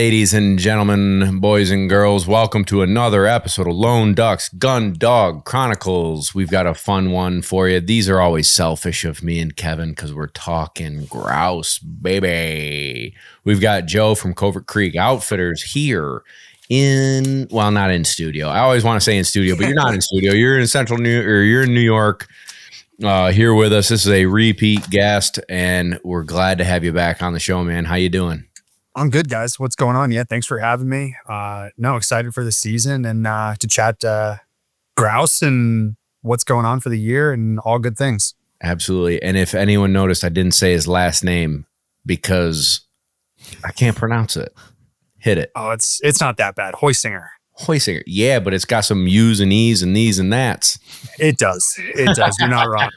Ladies and gentlemen, boys and girls, welcome to another episode of Lone Duck's Gun Dog Chronicles. We've got a fun one for you. These are always selfish of me and Kevin because we're talking grouse, baby. We've got Joe from Covert Creek Outfitters here not in studio. I always want to say in studio, but you're not in studio. You're in you're in New York here with us. This is a repeat guest, and we're glad to have you back on the show, man. How you doing? I'm good, guys. What's going on? Yeah, thanks for having me. Excited for the season and to chat grouse and what's going on for the year and all good things. Absolutely. And if anyone noticed, I didn't say his last name because I can't pronounce it. Hit it. Oh, it's not that bad. Heusinger. Heusinger. Yeah, but it's got some U's and E's and these and that's. It does. It does. You're not wrong.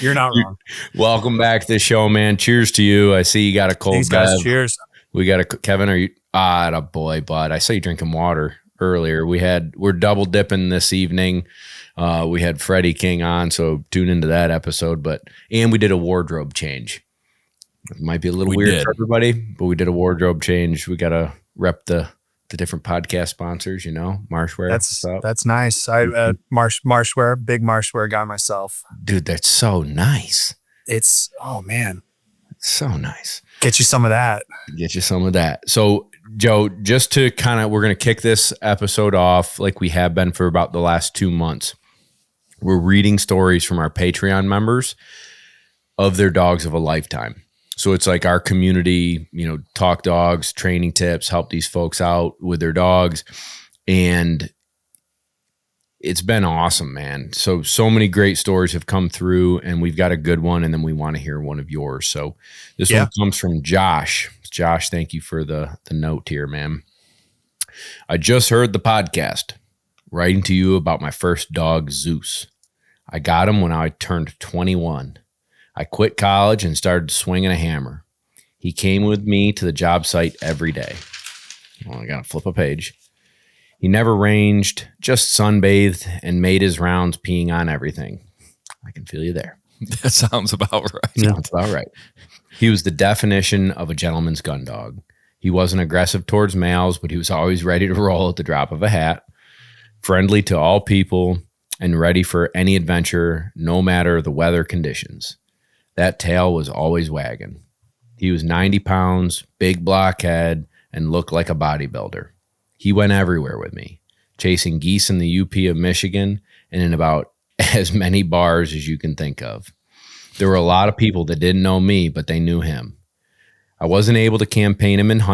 You're not wrong. Welcome back to the show, man. Cheers to you. I see you got a cold. Thanks, guys. Cheers. We got a Kevin. Are you? A boy, bud. I saw you drinking water earlier. We're double dipping this evening. We had Freddie King on, so tune into that episode. And we did a wardrobe change. It might be a little weird for everybody, but we did a wardrobe change. We got to rep the different podcast sponsors, Marshwear. That's nice. I Marshwear, big Marshwear guy myself. Dude, that's so nice. It's so nice. Get you some of that. So, Joe, just to we're going to kick this episode off like we have been for about the last 2 months. We're reading stories from our Patreon members of their dogs of a lifetime. So it's like our community, talk dogs, training tips, help these folks out with their dogs. And it's been awesome, man. So many great stories have come through, and we've got a good one, and then we want to hear one of yours. So this one comes from Josh. Josh, thank you for the note here, man. I just heard the podcast, writing to you about my first dog, Zeus. I got him when I turned 21. I quit college and started swinging a hammer. He came with me to the job site every day. Well, I got to flip a page. He never ranged, just sunbathed and made his rounds peeing on everything. I can feel you there. That sounds about right. Sounds about right. He was the definition of a gentleman's gun dog. He wasn't aggressive towards males, but he was always ready to roll at the drop of a hat, friendly to all people, and ready for any adventure, no matter the weather conditions. That tail was always wagging. He was 90 pounds, big blockhead, and looked like a bodybuilder. He went everywhere with me, chasing geese in the UP of Michigan and in about as many bars as you can think of. There were a lot of people that didn't know me, but they knew him. I wasn't able to campaign him in the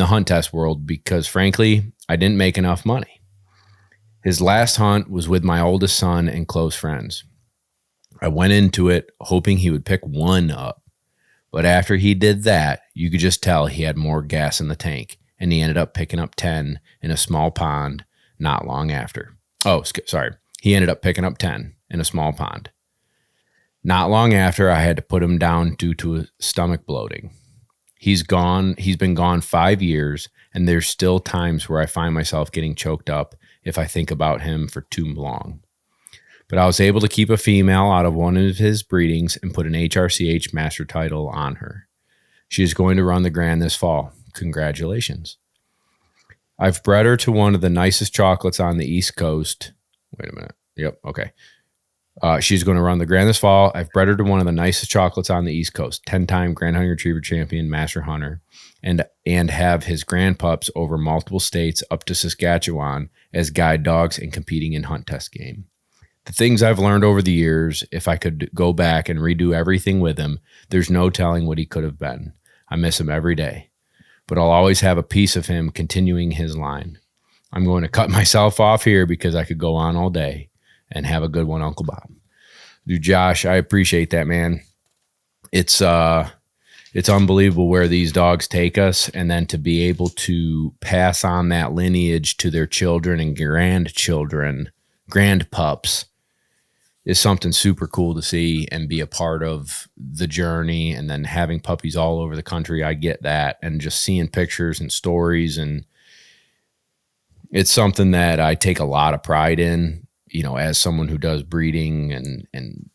hunt test world because, frankly, I didn't make enough money. His last hunt was with my oldest son and close friends. I went into it hoping he would pick one up, but after he did that, you could just tell he had more gas in the tank, and he ended up picking up 10 in a small pond not long after. He ended up picking up 10 in a small pond. Not long after, I had to put him down due to stomach bloating. He's been gone 5 years, and there's still times where I find myself getting choked up if I think about him for too long. But I was able to keep a female out of one of his breedings and put an HRCH master title on her. She is going to run the Grand this fall. Congratulations. I've bred her to one of the nicest chocolates on the East Coast. Wait a minute. Yep. Okay. She's going to run the Grand this fall. I've bred her to one of the nicest chocolates on the East Coast, 10-time Grand Hunting Retriever champion, master hunter, and have his grand pups over multiple states up to Saskatchewan as guide dogs and competing in hunt test game. The things I've learned over the years, if I could go back and redo everything with him, there's no telling what he could have been. I miss him every day, but I'll always have a piece of him continuing his line. I'm going to cut myself off here because I could go on all day, and have a good one, Uncle Bob. Dude, Josh, I appreciate that, man. It's unbelievable where these dogs take us, and then to be able to pass on that lineage to their children and grandchildren, grandpups, is something super cool to see and be a part of the journey. And then having puppies all over the country, I get that. And just seeing pictures and stories, and it's something that I take a lot of pride in, as someone who does breeding and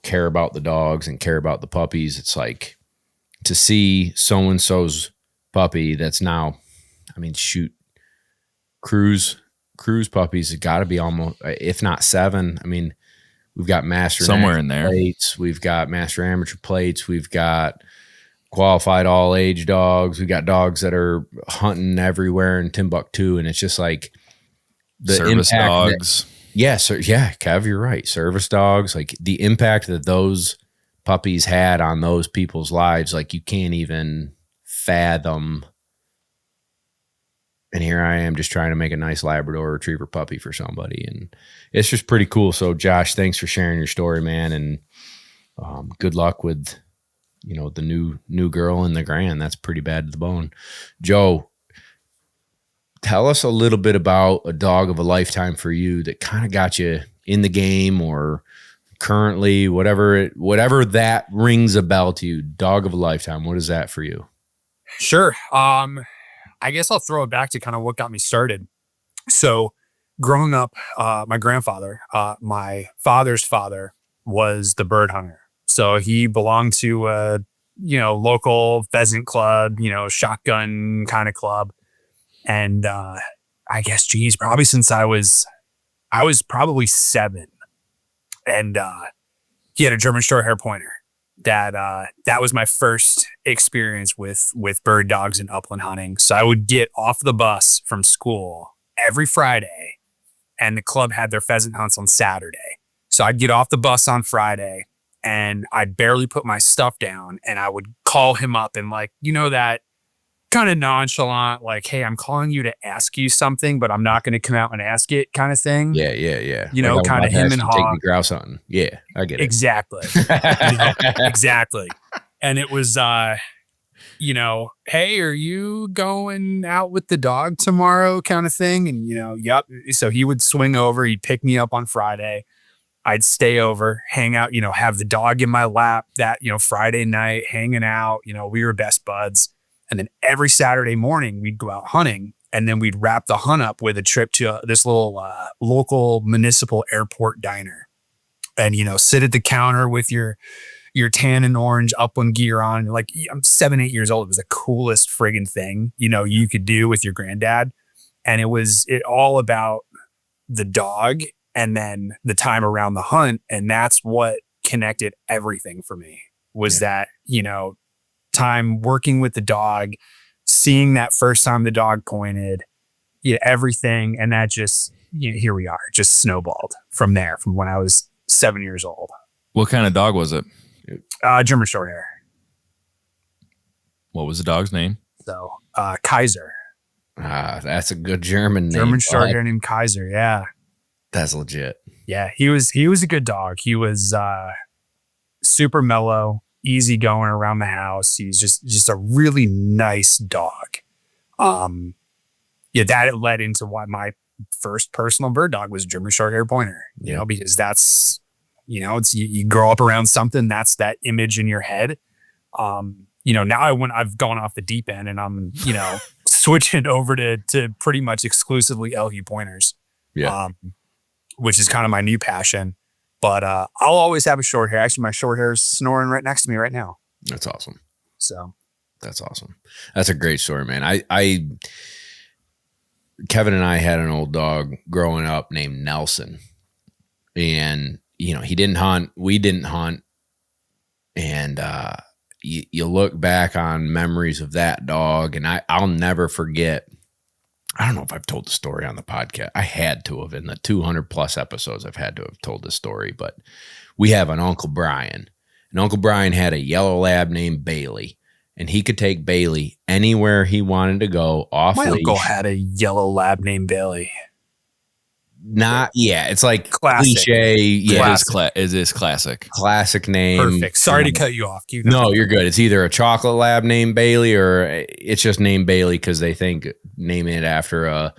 care about the dogs and care about the puppies. It's like to see so-and-so's puppy that's now, I mean, shoot, cruise puppies have got to be almost, if not 7. I mean, we've got master somewhere in there plates, we've got master amateur plates, we've got qualified all age dogs, we got dogs that are hunting everywhere in Timbuktu, and it's just like the service impact dogs. Kev, you're right. Service dogs, like the impact that those puppies had on those people's lives, like you can't even fathom. And here I am just trying to make a nice Labrador retriever puppy for somebody. And it's just pretty cool. So Josh, thanks for sharing your story, man. And good luck with, the new girl in the Grand. That's pretty bad to the bone. Joe, tell us a little bit about a dog of a lifetime for you that kind of got you in the game or currently, whatever that rings a bell to you. Dog of a lifetime. What is that for you? Sure. I guess I'll throw it back to kind of what got me started. So growing up, my grandfather, my father's father, was the bird hunter. So he belonged to a, local pheasant club, shotgun kind of club. And I guess, probably since I was probably 7. And he had a German short hair pointer. That was my first experience with bird dogs and upland hunting. So I would get off the bus from school every Friday, and the club had their pheasant hunts on Saturday. So I'd get off the bus on Friday, and I'd barely put my stuff down, and I would call him up and that kind of nonchalant, like, hey, I'm calling you to ask you something, but I'm not going to come out and ask it kind of thing. Yeah. Kind of him and Hawk. Take me grouse hunting. Yeah, I get it. Exactly. Exactly. And it was, hey, are you going out with the dog tomorrow kind of thing? And, yep. So he would swing over, he'd pick me up on Friday. I'd stay over, hang out, have the dog in my lap that, Friday night, hanging out, we were best buds. And then every Saturday morning we'd go out hunting, and then we'd wrap the hunt up with a trip to this little local municipal airport diner, and, sit at the counter with your tan and orange upland gear on. Like, I'm 7, 8 years old. It was the coolest friggin' thing, you could do with your granddad. And it was all about the dog and then the time around the hunt. And that's what connected everything for me was that, time working with the dog, seeing that first time the dog pointed, everything. And that just, here we are, just snowballed from there, from when I was 7 years old. What kind of dog was it? German short hair. What was the dog's name? So, Kaiser. That's a good German name. German short hair named Kaiser. Yeah. That's legit. Yeah. He was a good dog. He was, super mellow, easy going around the house. He's just a really nice dog. That led into why my first personal bird dog was a German short hair pointer, because that's, it's, you grow up around something, that's that image in your head. Now when I've gone off the deep end and I'm, switching over to pretty much exclusively LU pointers, which is kind of my new passion. But I'll always have a short hair. Actually, my short hair is snoring right next to me right now. That's awesome. So that's awesome. That's a great story, man. Kevin and I had an old dog growing up named Nelson, and he didn't hunt. We didn't hunt, and you look back on memories of that dog, and I'll never forget. I don't know if I've told the story on the podcast. I had to have in the 200 plus episodes. I've had to have told this story, but we have an Uncle Brian, and Uncle Brian had a yellow lab named Bailey, and he could take Bailey anywhere he wanted to go off leash. My uncle had a yellow lab named Bailey. It's like classic. Cliche. Yeah, it is classic. Classic name. Perfect. Sorry to cut you off. No, you're good. It's either a chocolate lab named Bailey or it's just named Bailey because they think naming it after a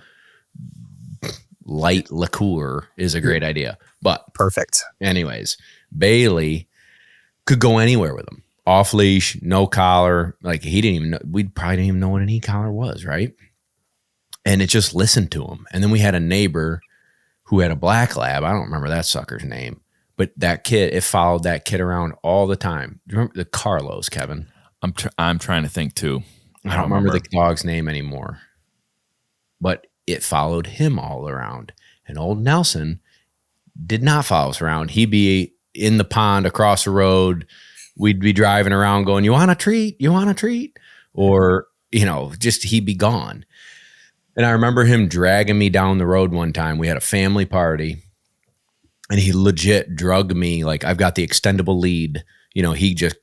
light liqueur is a great idea. But perfect. Anyways, Bailey could go anywhere with him. Off leash, no collar. Like he didn't even know. We probably didn't even know what an e-collar was, right? And it just listened to him. And then we had a neighbor who had a black lab. I don't remember that sucker's name, but that kid, it followed that kid around all the time. Do you remember the Carlos, Kevin? I'm trying to think too. I don't remember the dog's name anymore, but it followed him all around. And old Nelson did not follow us around. He'd be in the pond across the road. We'd be driving around going, "You want a treat? You want a treat?" Or, just he'd be gone. And I remember him dragging me down the road one time. We had a family party and he legit drugged me. Like, I've got the extendable lead. He just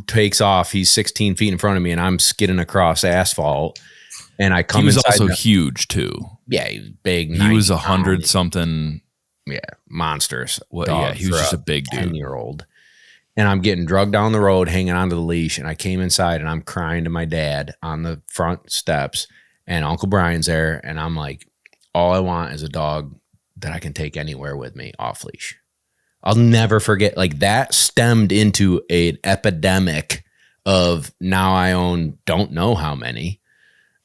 takes off. He's 16 feet in front of me and I'm skidding across asphalt. And I come He was inside also huge too. Yeah, he was big. He was 100 something. Yeah, monsters. Yeah, he was just a big dude. 10-year-old. And I'm getting drugged down the road, hanging onto the leash. And I came inside and I'm crying to my dad on the front steps. And Uncle Brian's there. And I'm like, all I want is a dog that I can take anywhere with me off leash. I'll never forget. Like, that stemmed into an epidemic of now I own don't know how many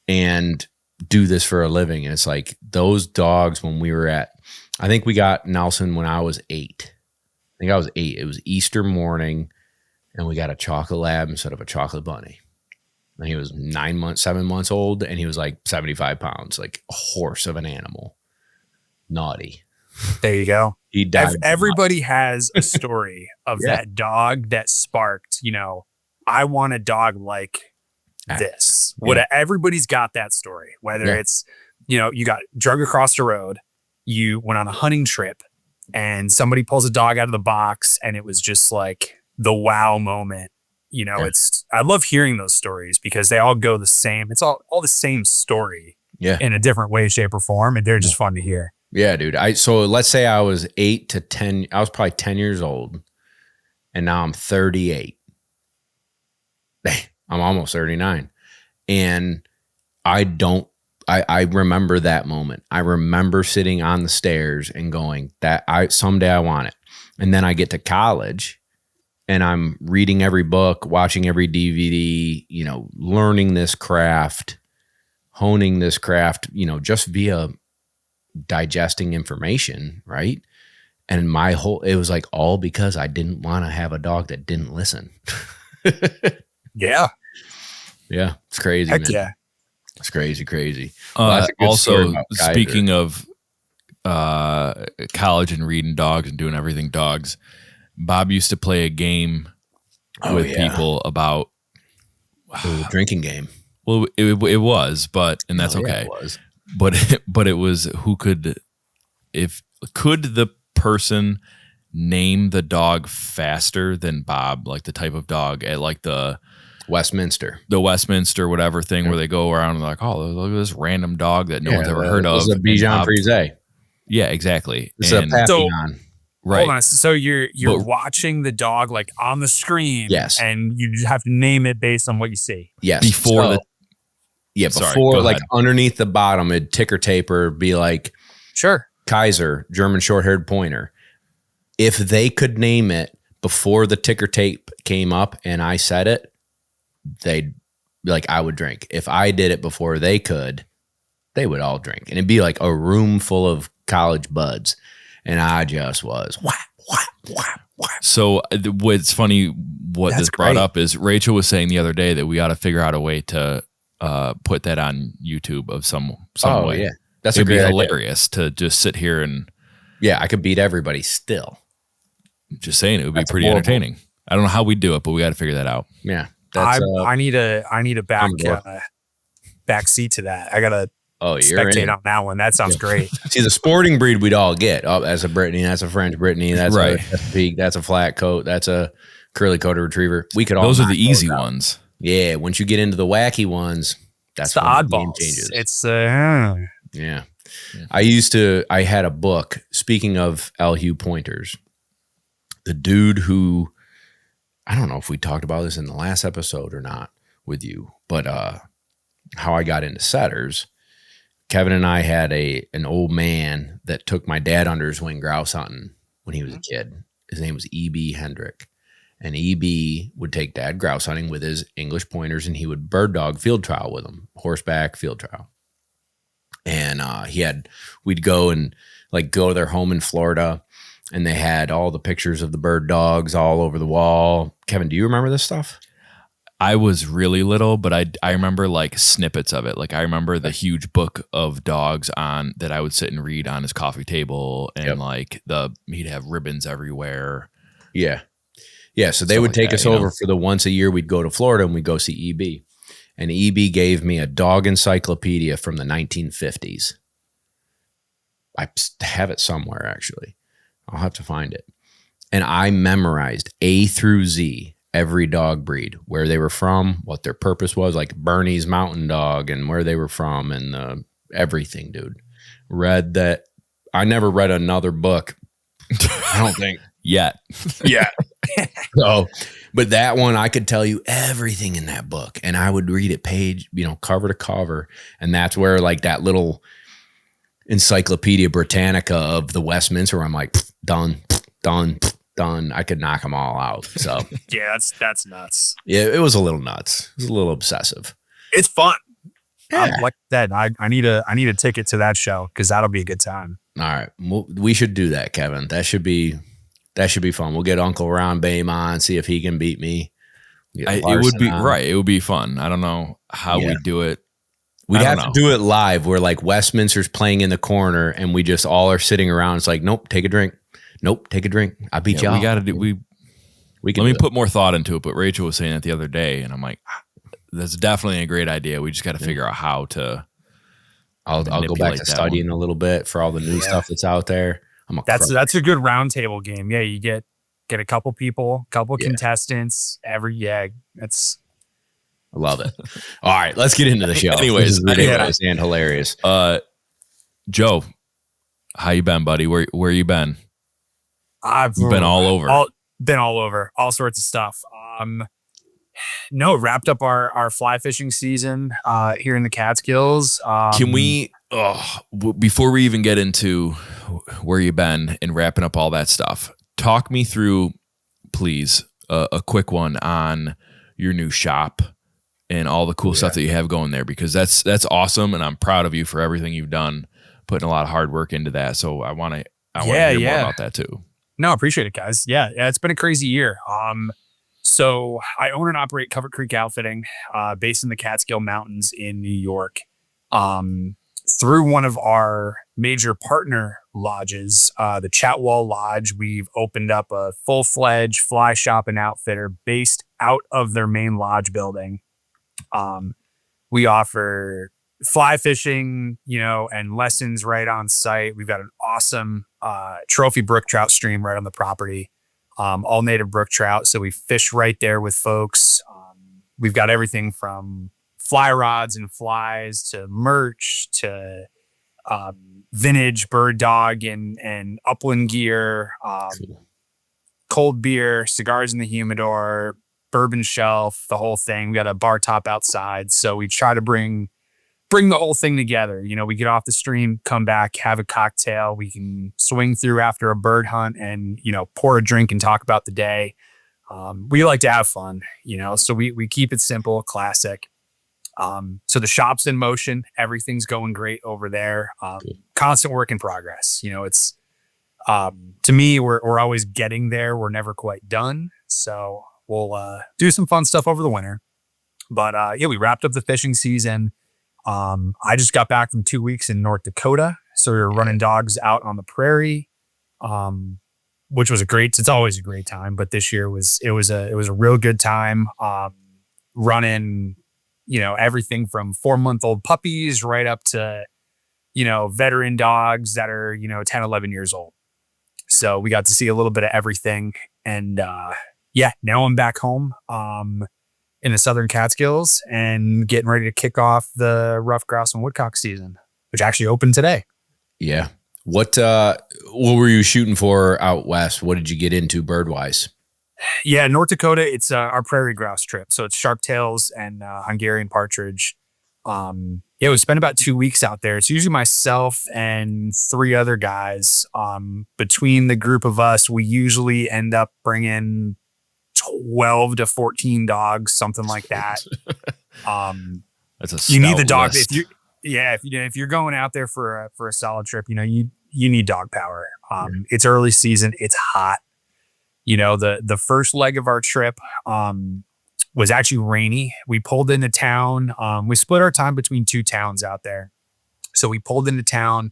and do this for a living. And it's like those dogs when we were I think we got Nelson when I was 8. I think I was 8. It was Easter morning and we got a chocolate lab instead of a chocolate bunny. And he was 7 months old and he was like 75 pounds, like a horse of an animal. Naughty. There you go. He died. Everybody has a story of that dog that sparked, I want a dog like this. Everybody's got that story, whether it's, you got drugged across the road, you went on a hunting trip and somebody pulls a dog out of the box and it was just like the wow moment. I love hearing those stories because they all go the same. It's all the same story in a different way, shape or form. And they're just fun to hear. Yeah, dude. So let's say I was 8 to 10. I was probably 10 years old and now I'm 38. I'm almost 39. And I remember that moment. I remember sitting on the stairs and going someday I want it. And then I get to college and I'm reading every book, watching every DVD, learning this craft, honing this craft, just via digesting information, right? And it was like all because I didn't want to have a dog that didn't listen. Yeah. Yeah. It's crazy, Heck man. yeah. It's crazy. Also, speaking of college and reading dogs and doing everything dogs, Bob used to play a game with people about a drinking game. Well, it was, and that's okay. It was. But it was could the person name the dog faster than Bob, like the type of dog at like the Westminster whatever thing where they go around and they're like, oh, look at this random dog that no one's ever heard of. It's a Bichon Frise. Yeah, exactly. It's a Papillon. Right. Hold on. So you're watching the dog like on the screen. Yes. And you just have to name it based on what you see. Yes. Before underneath the bottom, it'd ticker taper be like, sure, Kaiser, German short-haired pointer. If they could name it before the ticker tape came up and I said it, they'd be like, I would drink. If I did it before they could, they would all drink. And it'd be like a room full of college buds. And I just was whap, whap, whap, whap. So what's funny, this brought up is Rachel was saying the other day that we got to figure out a way to put that on YouTube of some way. Yeah. It'd be hilarious to just sit here and I could beat everybody still. Just saying, it would be pretty entertaining. I don't know how we do it, but we got to figure that out. Yeah. I need a back seat to that. I gotta spectate on that one. That sounds great. See, the sporting breed we'd all get. Oh, that's a Brittany, that's a French Brittany, that's a Pig, that's a flat coat, that's a curly coated retriever. We could all. Those are the easy ones. Yeah. Once you get into the wacky ones, that's the oddballs. It's yeah. I had a book. Speaking of L. Hugh pointers, the dude who, I don't know if we talked about this in the last episode or not with you, but how I got into setters. Kevin and I had an old man that took my dad under his wing grouse hunting when he was a kid. His name was E.B. Hendrick. And E.B. would take dad grouse hunting with his English pointers and he would bird dog field trial with them, horseback field trial. And we'd go and like go to their home in Florida and they had all the pictures of the bird dogs all over the wall. Kevin, do you remember this stuff? I was really little, but I remember like snippets of it. Like I remember the huge book of dogs on that I would sit and read on his coffee table, and like he'd have ribbons everywhere. Yeah. Yeah. So they Stuff would like take that, us over for the once a year we'd go to Florida and we'd go see EB. And EB gave me a dog encyclopedia from the 1950s. I have it somewhere, actually. I'll have to find it. And I memorized A through Z, every dog breed, where they were from, what their purpose was, like Bernie's Mountain Dog and where they were from and everything, dude. Read that. I never read another book. I don't think. Yet. Yeah. So, but that one, I could tell you everything in that book, and I would read it page, cover to cover. And that's where like that little Encyclopedia Britannica of the Westminster, I'm like, done. I could knock them all out. So yeah, that's nuts. Yeah, it was a little nuts. It was a little obsessive. It's fun. Yeah. Like that, I need a ticket to that show because that'll be a good time. All right, we should do that, Kevin. That should be fun. We'll get Uncle Ron Bame on, see if he can beat me. It would be right. It would be fun. I don't know how we do it. We'd have to do it live where like Westminster's playing in the corner and we just all are sitting around. It's like, nope, take a drink. Nope, take a drink. I beat you. We got to do. We can let me put more thought into it. But Rachel was saying it the other day, and I'm like, that's definitely a great idea. We just got to figure out how to. I'll go back to studying a little bit for all the new stuff that's out there. That's a good roundtable game. Yeah, you get a couple people, contestants. I love it. All right, let's get into the show. Anyways, this is ridiculous and hilarious. Joe, how you been, buddy? Where you been? I've been all over. Been all over, all sorts of stuff. Wrapped up our fly fishing season here in the Catskills. Can we, before we even get into where you been and wrapping up all that stuff, talk me through, please, a quick one on your new shop and all the cool stuff that you have going there, because that's awesome, and I'm proud of you for everything you've done, putting a lot of hard work into that. So I want to hear more about that too. No, appreciate it, guys. Yeah, it's been a crazy year. So I own and operate Covert Creek Outfitting, based in the Catskill Mountains in New York. Through one of our major partner lodges, the Chatwall Lodge, we've opened up a full-fledged fly shop and outfitter based out of their main lodge building. We offer fly fishing, and lessons right on site. We've got an awesome trophy brook trout stream right on the property. All native brook trout. So we fish right there with folks. We've got everything from fly rods and flies to merch to vintage bird dog and upland gear, cold beer, cigars in the humidor, bourbon shelf, the whole thing. We got a bar top outside. So we try to bring the whole thing together. We get off the stream, come back, have a cocktail. We can swing through after a bird hunt and, pour a drink and talk about the day. We like to have fun, so we keep it simple, classic. So the shop's in motion. Everything's going great over there. Constant work in progress. It's, to me, we're always getting there. We're never quite done. So we'll do some fun stuff over the winter. But we wrapped up the fishing season. I just got back from 2 weeks in North Dakota. So we were running dogs out on the prairie, which was it's always a great time. But this year it was a real good time. Running, everything from 4-month-old puppies right up to, veteran dogs that are, 10, 11 years old. So we got to see a little bit of everything. And now I'm back home. In the Southern Catskills and getting ready to kick off the rough grouse and woodcock season, which actually opened today. Yeah. What were you shooting for out west? What did you get into bird-wise? Yeah, North Dakota, it's our prairie grouse trip. So it's sharp-tails and Hungarian partridge. We spent about 2 weeks out there. It's usually myself and 3 other guys. Between the group of us, we usually end up bringing 12 to 14 dogs, something like that. That's a you need the dog list. if you're going out there for a solid trip, you need dog power. It's early season, it's hot. The first leg of our trip, was actually rainy. We pulled into town. We split our time between 2 towns out there. So we pulled into town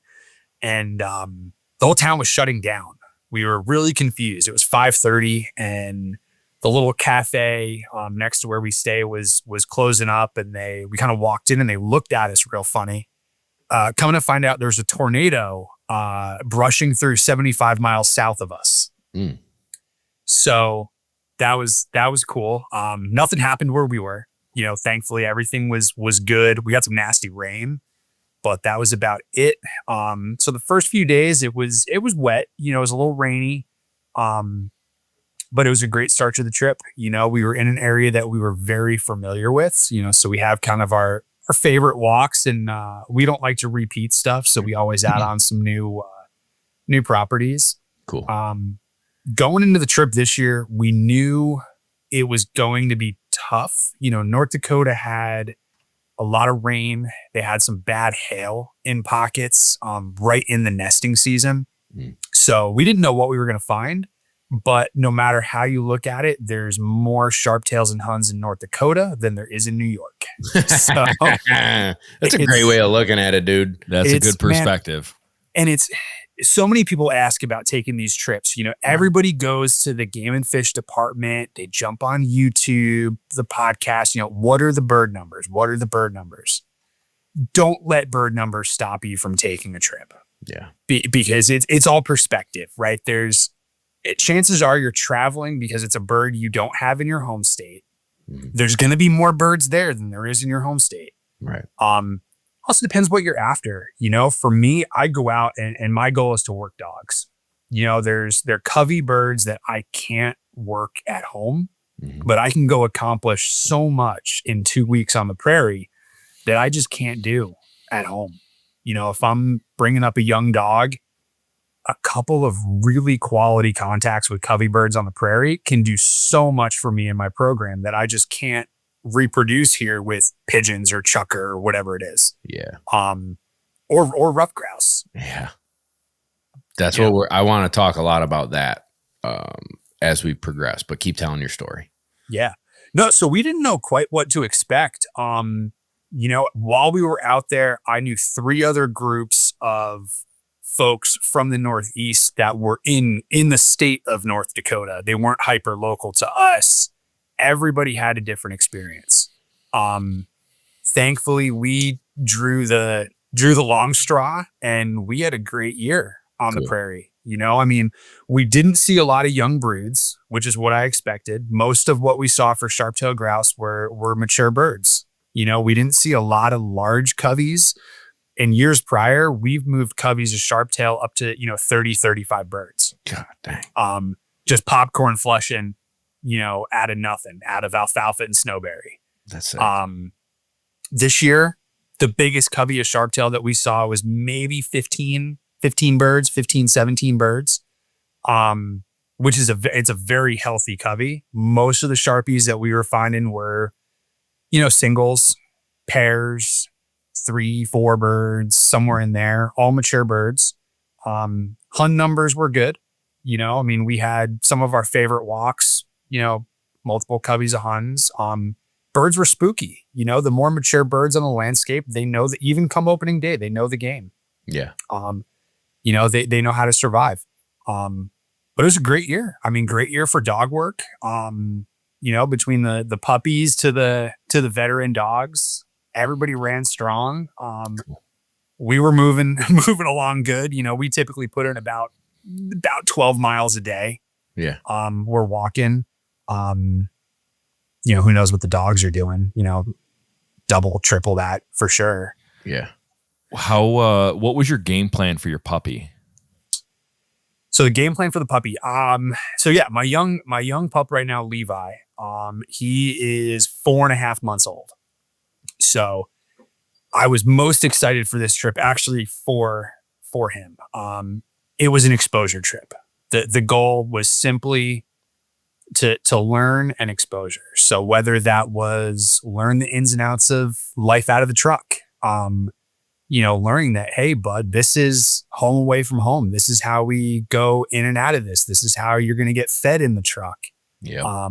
and the whole town was shutting down. We were really confused. It was 5:30 and the little cafe next to where we stay was closing up, and we kind of walked in and they looked at us real funny. Coming to find out there's a tornado brushing through 75 miles south of us. Mm. So that was cool. Nothing happened where we were. Thankfully everything was good. We got some nasty rain, but that was about it. So the first few days it was wet. It was a little rainy. But it was a great start to the trip. We were in an area that we were very familiar with, so we have kind of our favorite walks, and we don't like to repeat stuff. So we always add on some new properties. Cool. Going into the trip this year, we knew it was going to be tough. North Dakota had a lot of rain. They had some bad hail in pockets right in the nesting season. Mm. So we didn't know what we were going to find. But no matter how you look at it, there's more sharptails and Huns in North Dakota than there is in New York. So that's a great way of looking at it, dude. That's a good perspective. Man, and it's so many people ask about taking these trips. Everybody goes to the game and fish department. They jump on YouTube, the podcast. What are the bird numbers? What are the bird numbers? Don't let bird numbers stop you from taking a trip. Yeah, because it's all perspective, right? Chances are you're traveling because it's a bird you don't have in your home state. Mm-hmm. There's going to be more birds there than there is in your home state. Right. Also depends what you're after. For me, I go out and my goal is to work dogs. They're covey birds that I can't work at home, mm-hmm. but I can go accomplish so much in 2 weeks on the prairie that I just can't do at home. If I'm bringing up a young dog, a couple of really quality contacts with covey birds on the prairie can do so much for me in my program that I just can't reproduce here with pigeons or chucker or whatever it is. Yeah. Or rough grouse. Yeah. That's what I want to talk a lot about that as we progress, but keep telling your story. Yeah. No, so we didn't know quite what to expect. While we were out there, I knew 3 other groups of folks from the Northeast that were in the state of North Dakota. They weren't hyper local to us. Everybody had a different experience. Thankfully we drew the long straw and we had a great year on the prairie. We didn't see a lot of young broods, which is what I expected. Most of what we saw for sharp-tailed grouse were mature birds. We didn't see a lot of large coveys. In years prior, we've moved coveys of sharptail up to, 30, 35 birds. God dang. Just popcorn flushing, out of nothing, out of alfalfa and snowberry. That's it. This year, the biggest covey of sharptail that we saw was maybe 15 birds, 15, 17 birds, which is it's a very healthy covey. Most of the Sharpies that we were finding were, singles, pairs, 3, 4 birds, somewhere in there, all mature birds. Hun numbers were good. We had some of our favorite walks, multiple coveys of Huns. Birds were spooky. The more mature birds on the landscape, they know that even come opening day, they know the game. Yeah. They know how to survive. But it was a great year. Great year for dog work. Between the puppies to the veteran dogs, everybody ran strong. We were moving along good. We typically put in about 12 miles a day. Yeah. We're walking. Who knows what the dogs are doing, double, triple that for sure. Yeah. What was your game plan for your puppy? So the game plan for the puppy, my young pup right now, Levi, he is 4.5 months old. So I was most excited for this trip actually for him. It was an exposure trip. The goal was simply to learn an exposure. So whether that was learn the ins and outs of life out of the truck, learning that, hey, bud, this is home away from home. This is how we go in and out of this. This is how you're going to get fed in the truck. Yeah.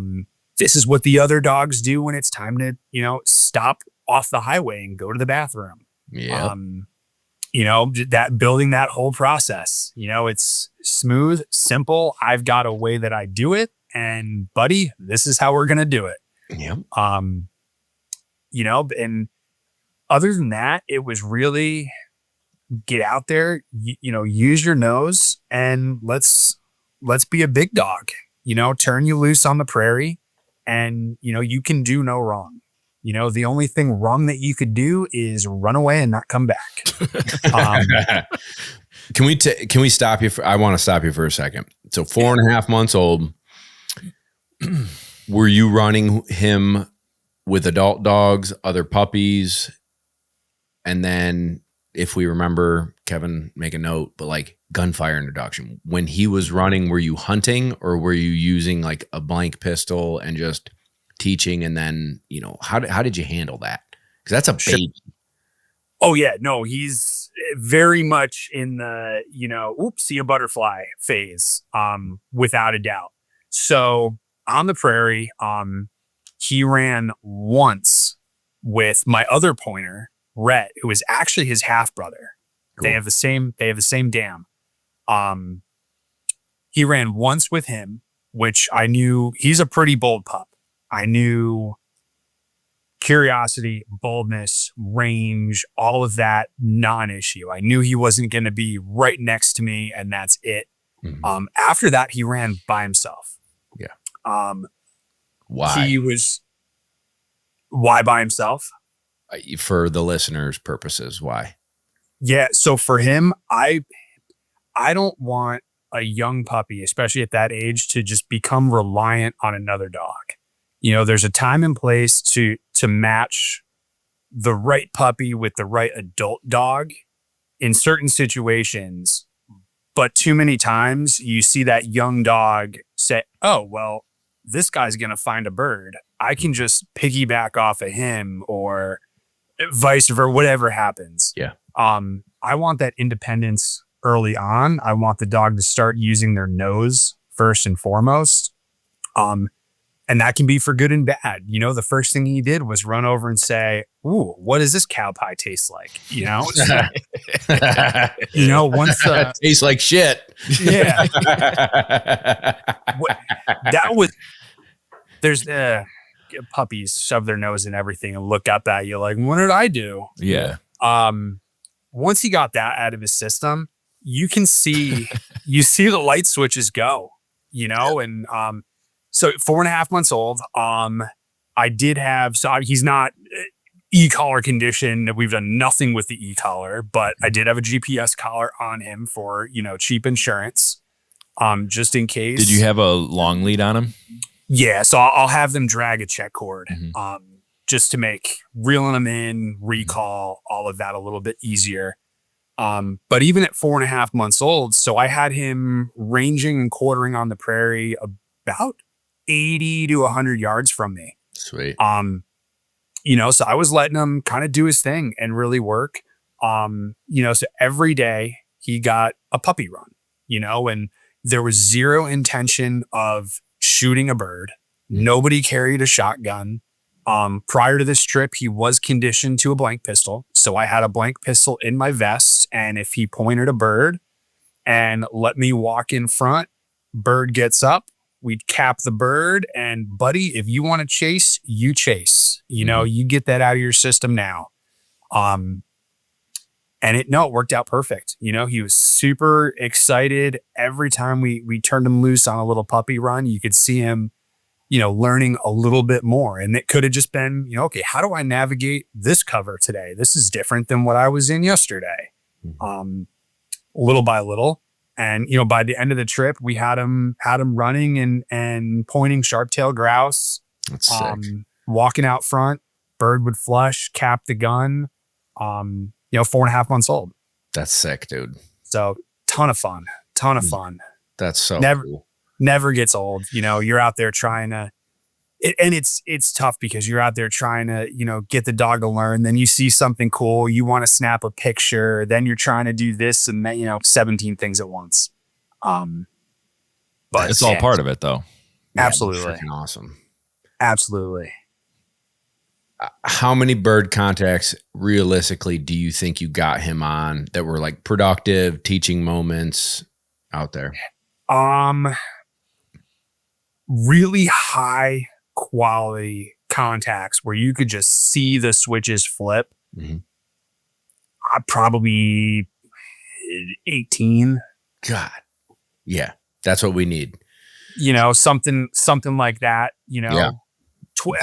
this is what the other dogs do when it's time to, stop off the highway and go to the bathroom. Yeah. That building that whole process, it's smooth, simple. I've got a way that I do it, and buddy, this is how we're going to do it. Yep. And other than that, it was really get out there, use your nose, and let's be a big dog, turn you loose on the prairie, and, you can do no wrong. The only thing wrong that you could do is run away and not come back. Can we stop you? I want to stop you for a second. So 4.5 months old, were you running him with adult dogs, other puppies? And then if we remember, Kevin, make a note, but like gunfire introduction, when he was running, were you hunting or were you using like a blank pistol and just teaching? And then, how did you handle that? Because that's a baby. Oh yeah, no, he's very much in the, see a butterfly phase, without a doubt. So on the prairie, he ran once with my other pointer, Rhett, who was actually his half brother. Cool. They have the same dam. He ran once with him, which I knew he's a pretty bold pup. I knew curiosity, boldness, range, all of that non-issue. I knew he wasn't going to be right next to me, and that's it. Mm-hmm. After that, he ran by himself. Yeah. Why? Why by himself? For the listeners' purposes, why? Yeah. So for him, I don't want a young puppy, especially at that age, to just become reliant on another dog. There's a time and place to match the right puppy with the right adult dog in certain situations. But too many times you see that young dog say, oh, well, this guy's going to find a bird. I can just piggyback off of him, or vice versa, whatever happens. Yeah. I want that independence early on. I want the dog to start using their nose first and foremost. And that can be for good and bad. The first thing he did was run over and say, ooh, what does this cow pie taste like? Once tastes like shit. Yeah. There's puppies shove their nose in everything and look up at you like, what did I do? Yeah. Once he got that out of his system, you see the light switches go, and so 4.5 months old, I did have, he's not e-collar condition. We've done nothing with the e-collar, but I did have a GPS collar on him for, cheap insurance, just in case. Did you have a long lead on him? Yeah. So I'll have them drag a check cord, just to make reeling them in, recall, all of that a little bit easier. But even at 4.5 months old, so I had him ranging and quartering on the prairie about 80 to 100 yards from me. Sweet. So I was letting him kind of do his thing and really work. So every day he got a puppy run, and there was zero intention of shooting a bird. Nobody carried a shotgun. Prior to this trip, he was conditioned to a blank pistol. So I had a blank pistol in my vest. And if he pointed a bird and let me walk in front, bird gets up, we'd cap the bird, and buddy, if you want to chase, you chase, you get that out of your system now. And it worked out perfect. He was super excited every time we turned him loose on a little puppy run. You could see him, learning a little bit more. And it could have just been, okay, how do I navigate this cover today? This is different than what I was in yesterday. Little by little. And, by the end of the trip, we had him running and pointing sharp-tailed grouse. That's sick. Walking out front, bird would flush, cap the gun. 4.5 months old. That's sick, dude. So ton of fun. That's so cool. Never gets old. You're out there trying to, and it's tough because you're out there trying to, get the dog to learn. Then you see something cool. You want to snap a picture. Then you're trying to do this and that, 17 things at once. But it's all part of it though. Absolutely. Freaking awesome. Absolutely. How many bird contacts realistically do you think you got him on that were like productive teaching moments out there? Really high quality contacts where you could just see the switches flip. Mm-hmm. Probably 18. God. Yeah. That's what we need. Something like that, Yeah.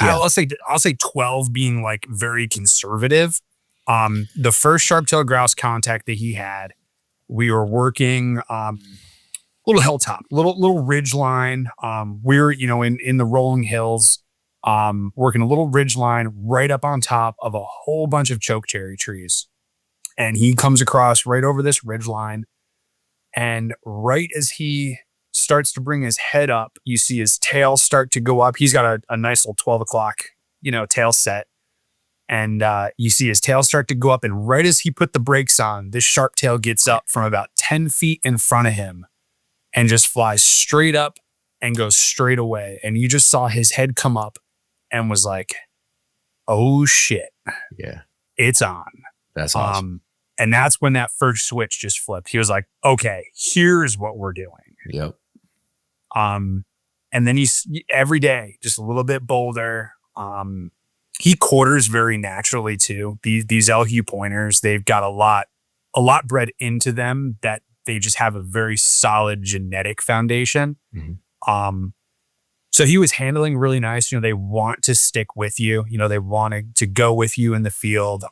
I'll say 12 being like very conservative. The first sharp-tailed grouse contact that he had, we were working little hilltop, little ridge line. We were, in the rolling hills, working a little ridge line right up on top of a whole bunch of chokecherry trees. And he comes across right over this ridge line. And right as he starts to bring his head up, you see his tail start to go up. He's got a nice little 12 o'clock, tail set. And you see his tail start to go up. And right as he put the brakes on, this sharp tail gets up from about 10 feet in front of him and just flies straight up and goes straight away. And you just saw his head come up and was like, oh shit. Yeah. It's on. That's awesome. And that's when that first switch just flipped. He was like, okay, here's what we're doing. Yep. And then he's every day just a little bit bolder. He quarters very naturally too. These LHU pointers, they've got a lot bred into them that they just have a very solid genetic foundation. Mm-hmm. So he was handling really nice. They want to stick with you. They wanted to go with you in the field.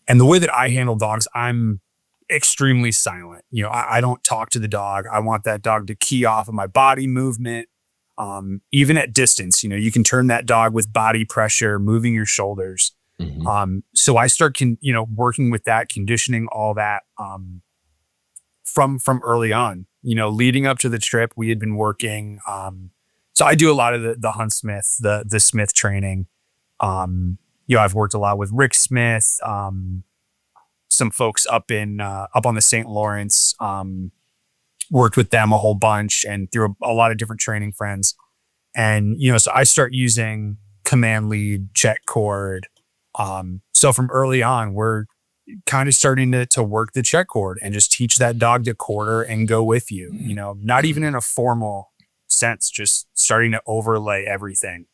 And the way that I handle dogs, I'm extremely silent. I don't talk to the dog. I want that dog to key off of my body movement. Even at distance, you can turn that dog with body pressure, moving your shoulders. Mm-hmm. So I start, working with that, conditioning all that, from early on, leading up to the trip, we had been working. So I do a lot of the Hunt Smith, the Smith training. I've worked a lot with Rick Smith, some folks up on the St. Lawrence, worked with them a whole bunch and through a lot of different training friends. And, so I start using command lead, check cord. So from early on, we're kind of starting to work the check cord and just teach that dog to quarter and go with you, not even in a formal sense, just starting to overlay everything.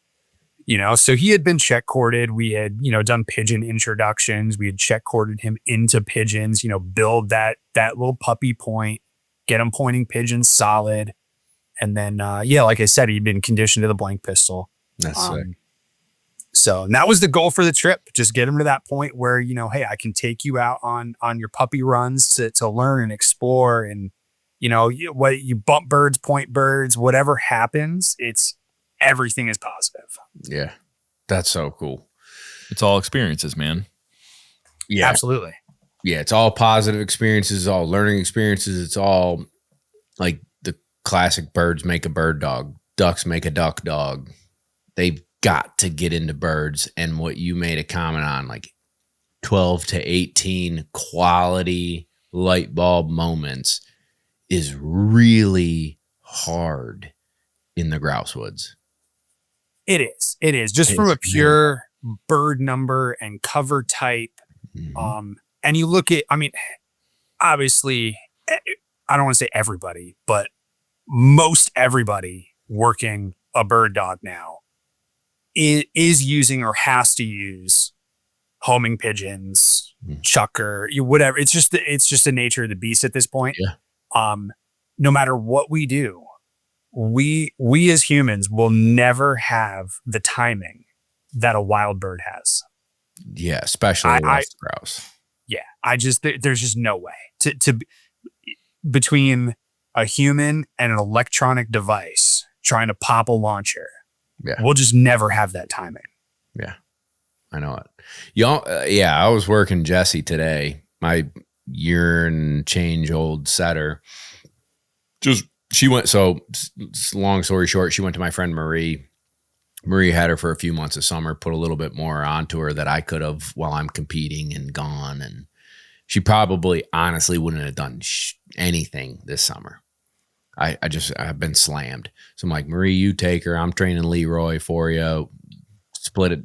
So he had been check corded. We had, done pigeon introductions. We had check corded him into pigeons, build that little puppy point, get him pointing pigeons solid. And then, like I said, he'd been conditioned to the blank pistol. That's sick. So that was the goal for the trip. Just get him to that point where, hey, I can take you out on your puppy runs to learn and explore. And, you bump birds, point birds, whatever happens, everything is positive. Yeah. That's so cool. It's all experiences, man. Yeah. Absolutely. Yeah. It's all positive experiences, all learning experiences. It's all like the classic birds make a bird dog, ducks make a duck dog. They've got to get into birds. And what you made a comment on, like 12 to 18 quality light bulb moments is really hard in the grouse woods. It is just from a pure bird number and cover type. Mm-hmm. And you look at, obviously, I don't want to say everybody, but most everybody working a bird dog now is using or has to use homing pigeons, chucker, whatever. It's just the nature of the beast at this point. Yeah. No matter what we do, we as humans will never have the timing that a wild bird has. Yeah, especially West grouse. Yeah, there's just no way to between a human and an electronic device trying to pop a launcher. Yeah, we'll just never have that timing. Yeah, I know it. Y'all, I was working Jessie today, my year and change old setter. She went, so long story short, she went to my friend Marie. Marie had her for a few months of summer, put a little bit more onto her that I could have while I'm competing and gone. And she probably honestly wouldn't have done anything this summer. I've been slammed. So I'm like, Marie, you take her. I'm training Leroy for you. Split it,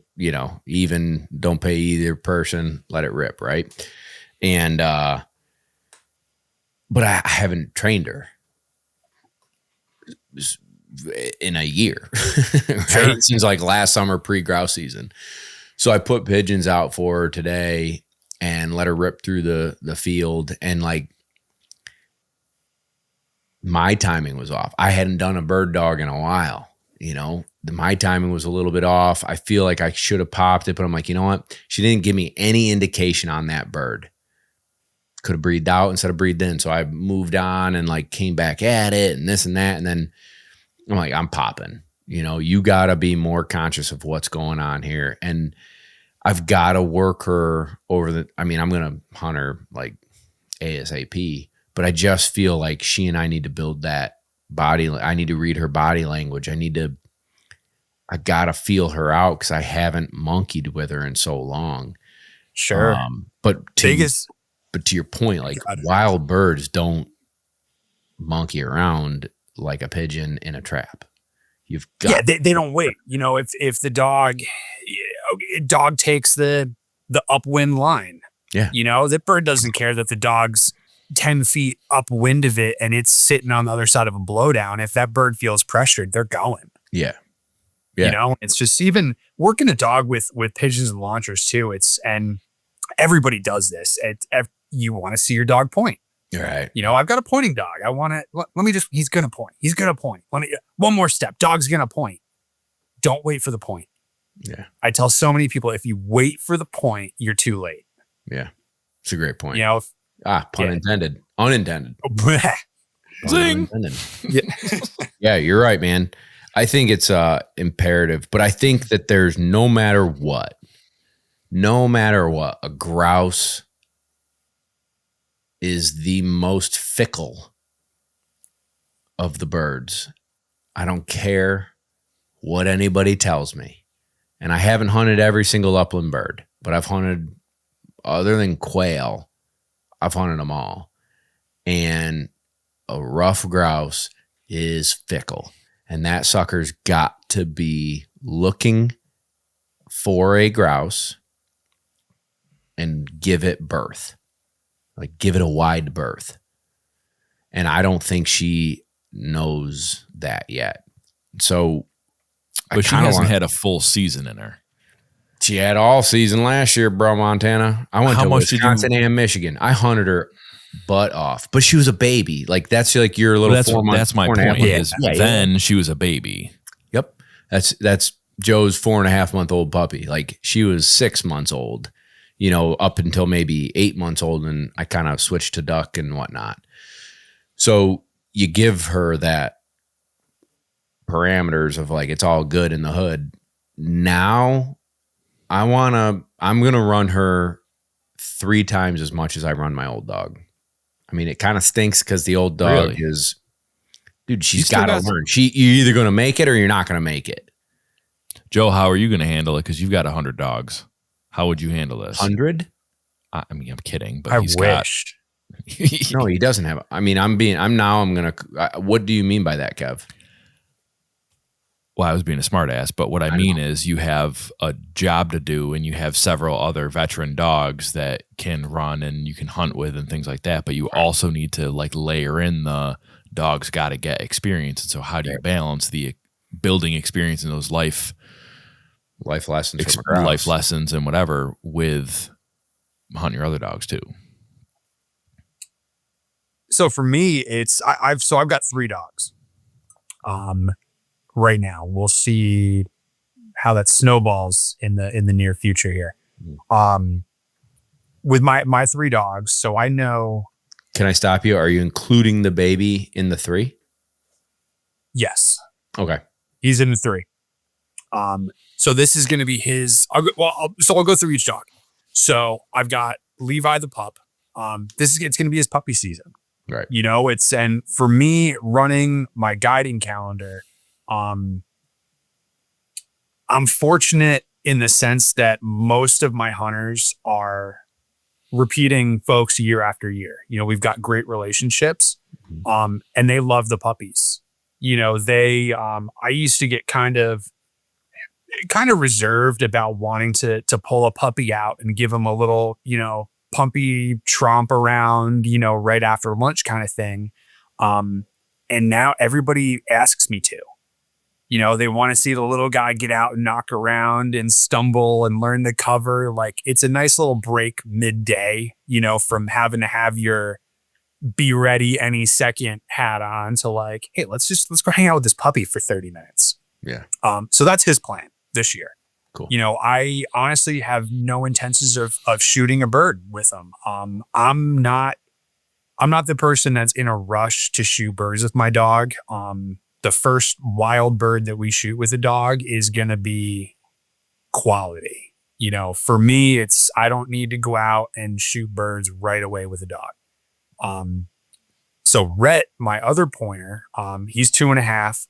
even. Don't pay either person. Let it rip, right? And but I haven't trained her in a year, right? Sure. It seems like last summer pre-grouse season. So I put pigeons out for her today and let her rip through the field, and like my timing was off. I hadn't done a bird dog in a while, my timing was a little bit off. I feel like I should have popped it, but I'm like, you know what? She didn't give me any indication on that bird. Could have breathed out instead of breathed in. So I moved on and like came back at it and this and that. And then I'm like, I'm popping. You got to be more conscious of what's going on here. And I've got to work her I'm going to hunt her like ASAP, but I just feel like she and I need to build that body. I need to read her body language. I got to feel her out because I haven't monkeyed with her in so long. Sure. But to your point, like wild birds don't monkey around like a pigeon in a trap. You've got they don't wait. If the dog takes the upwind line, that bird doesn't care that the dog's 10 feet upwind of it and it's sitting on the other side of a blowdown. If that bird feels pressured, they're going. Yeah. It's just even working a dog with pigeons and launchers too. And everybody does this. You want to see your dog point. Right. I've got a pointing dog. I want to, he's going to point. He's going to point. One more step. Dog's going to point. Don't wait for the point. Yeah. I tell so many people, if you wait for the point, you're too late. Yeah. It's a great point. Pun intended. Unintended. Zing. Yeah, you're right, man. I think it's imperative, but I think that there's no matter what, a grouse is the most fickle of the birds. I don't care what anybody tells me. And I haven't hunted every single upland bird, but I've hunted, other than quail, I've hunted them all. And a rough grouse is fickle. And that sucker's got to be looking for a grouse and give it birth. Like give it a wide berth. And I don't think she knows that yet. So, but she hasn't had a full season in her. She had all season last year, bro, Montana. I went to Wisconsin and Michigan. I hunted her butt off, but she was a baby. Like that's like your little 4 months. That's my point. Then she was a baby. Yep. That's Joe's 4.5-month-old puppy. Like she was 6 months old. Up until maybe 8 months old, and I kind of switched to duck and whatnot. So you give her that parameters of like, it's all good in the hood. Now I'm going to run her 3 times as much as I run my old dog. I mean, it kind of stinks because the old dog is, dude, she's got to learn. You're either going to make it or you're not going to make it. Joe, how are you going to handle it? Because you've got 100 dogs. How would you handle this? 100? I mean, I'm kidding, but I wish. No, he doesn't have. I mean, what do you mean by that, Kev? Well, I was being a smart ass, but what I mean is you have a job to do and you have several other veteran dogs that can run and you can hunt with and things like that. But you also need to like layer in the dogs got to get experience. And so how do you balance the building experience in those life lessons, life lessons and whatever with hunting your other dogs too? So for me, I've got 3 dogs. Right now, we'll see how that snowballs in the near future here. With my 3 dogs, so I know. Can I stop you? Are you including the baby in the 3? Yes. Okay. He's in the 3. So this is going to be his. I'll go through each dog. So I've got Levi the pup. It's going to be his puppy season. Right. And for me running my guiding calendar, I'm fortunate in the sense that most of my hunters are repeating folks year after year. We've got great relationships. And they love the puppies. They I used to get kind of reserved about wanting to pull a puppy out and give him a little, pumpy tromp around, right after lunch kind of thing. And now everybody asks me to. They want to see the little guy get out and knock around and stumble and learn the cover. Like, it's a nice little break midday, from having to have your be ready any second hat on to like, hey, let's go hang out with this puppy for 30 minutes. Yeah. So that's his plan this year. Cool. I honestly have no intentions of shooting a bird with him. I'm not the person that's in a rush to shoot birds with my dog. The first wild bird that we shoot with a dog is going to be quality. For me, I don't need to go out and shoot birds right away with a dog. So Rhett, my other pointer, he's 2.5.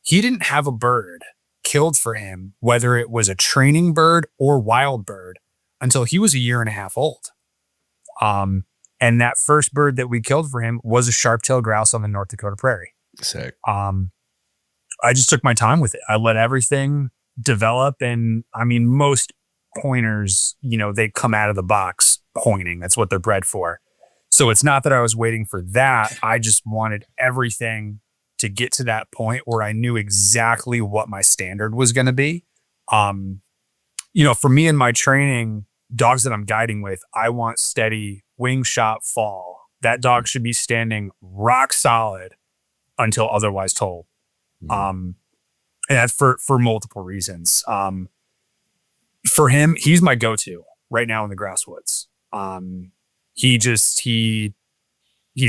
He didn't have a bird killed for him, whether it was a training bird or wild bird, until he was 1.5 years old. And that first bird that we killed for him was a sharp-tailed grouse on the North Dakota prairie. Sick. I just took my time with it. I let everything develop. And I mean, most pointers, they come out of the box pointing. That's what they're bred for. So it's not that I was waiting for that. I just wanted everything to get to that point where I knew exactly what my standard was going to be. For me in my training, dogs that I'm guiding with, I want steady wing shot fall. That dog should be standing rock solid until otherwise told. And that's for multiple reasons. For him, he's my go-to right now in the grass woods. He's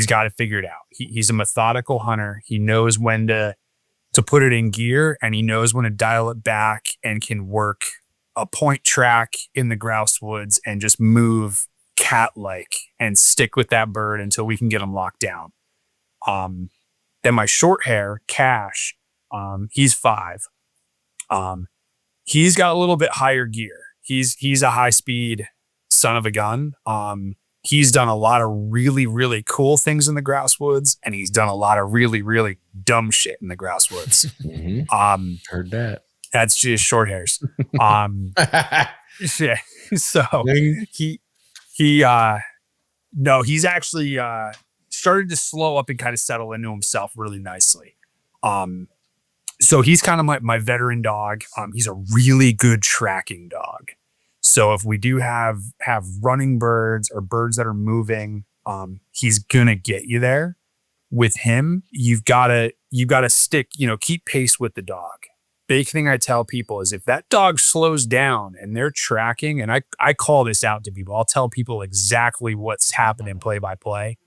got it figured out. He's a methodical hunter. He knows when to put it in gear, and he knows when to dial it back, and can work a point track in the grouse woods and just move cat-like and stick with that bird until we can get him locked down. Then my short hair, Cash, he's 5. He's got a little bit higher gear. He's a high-speed son of a gun. He's done a lot of really, really cool things in the grouse woods, and he's done a lot of really, really dumb shit in the grouse woods. Heard that. That's just short hairs. Yeah. So he's actually started to slow up and kind of settle into himself really nicely. So he's kind of my veteran dog. He's a really good tracking dog. So if we do have running birds or birds that are moving, he's gonna get you there. With him, you've gotta stick, keep pace with the dog. Big thing I tell people is if that dog slows down and they're tracking, and I call this out to people, I'll tell people exactly what's happening play by play.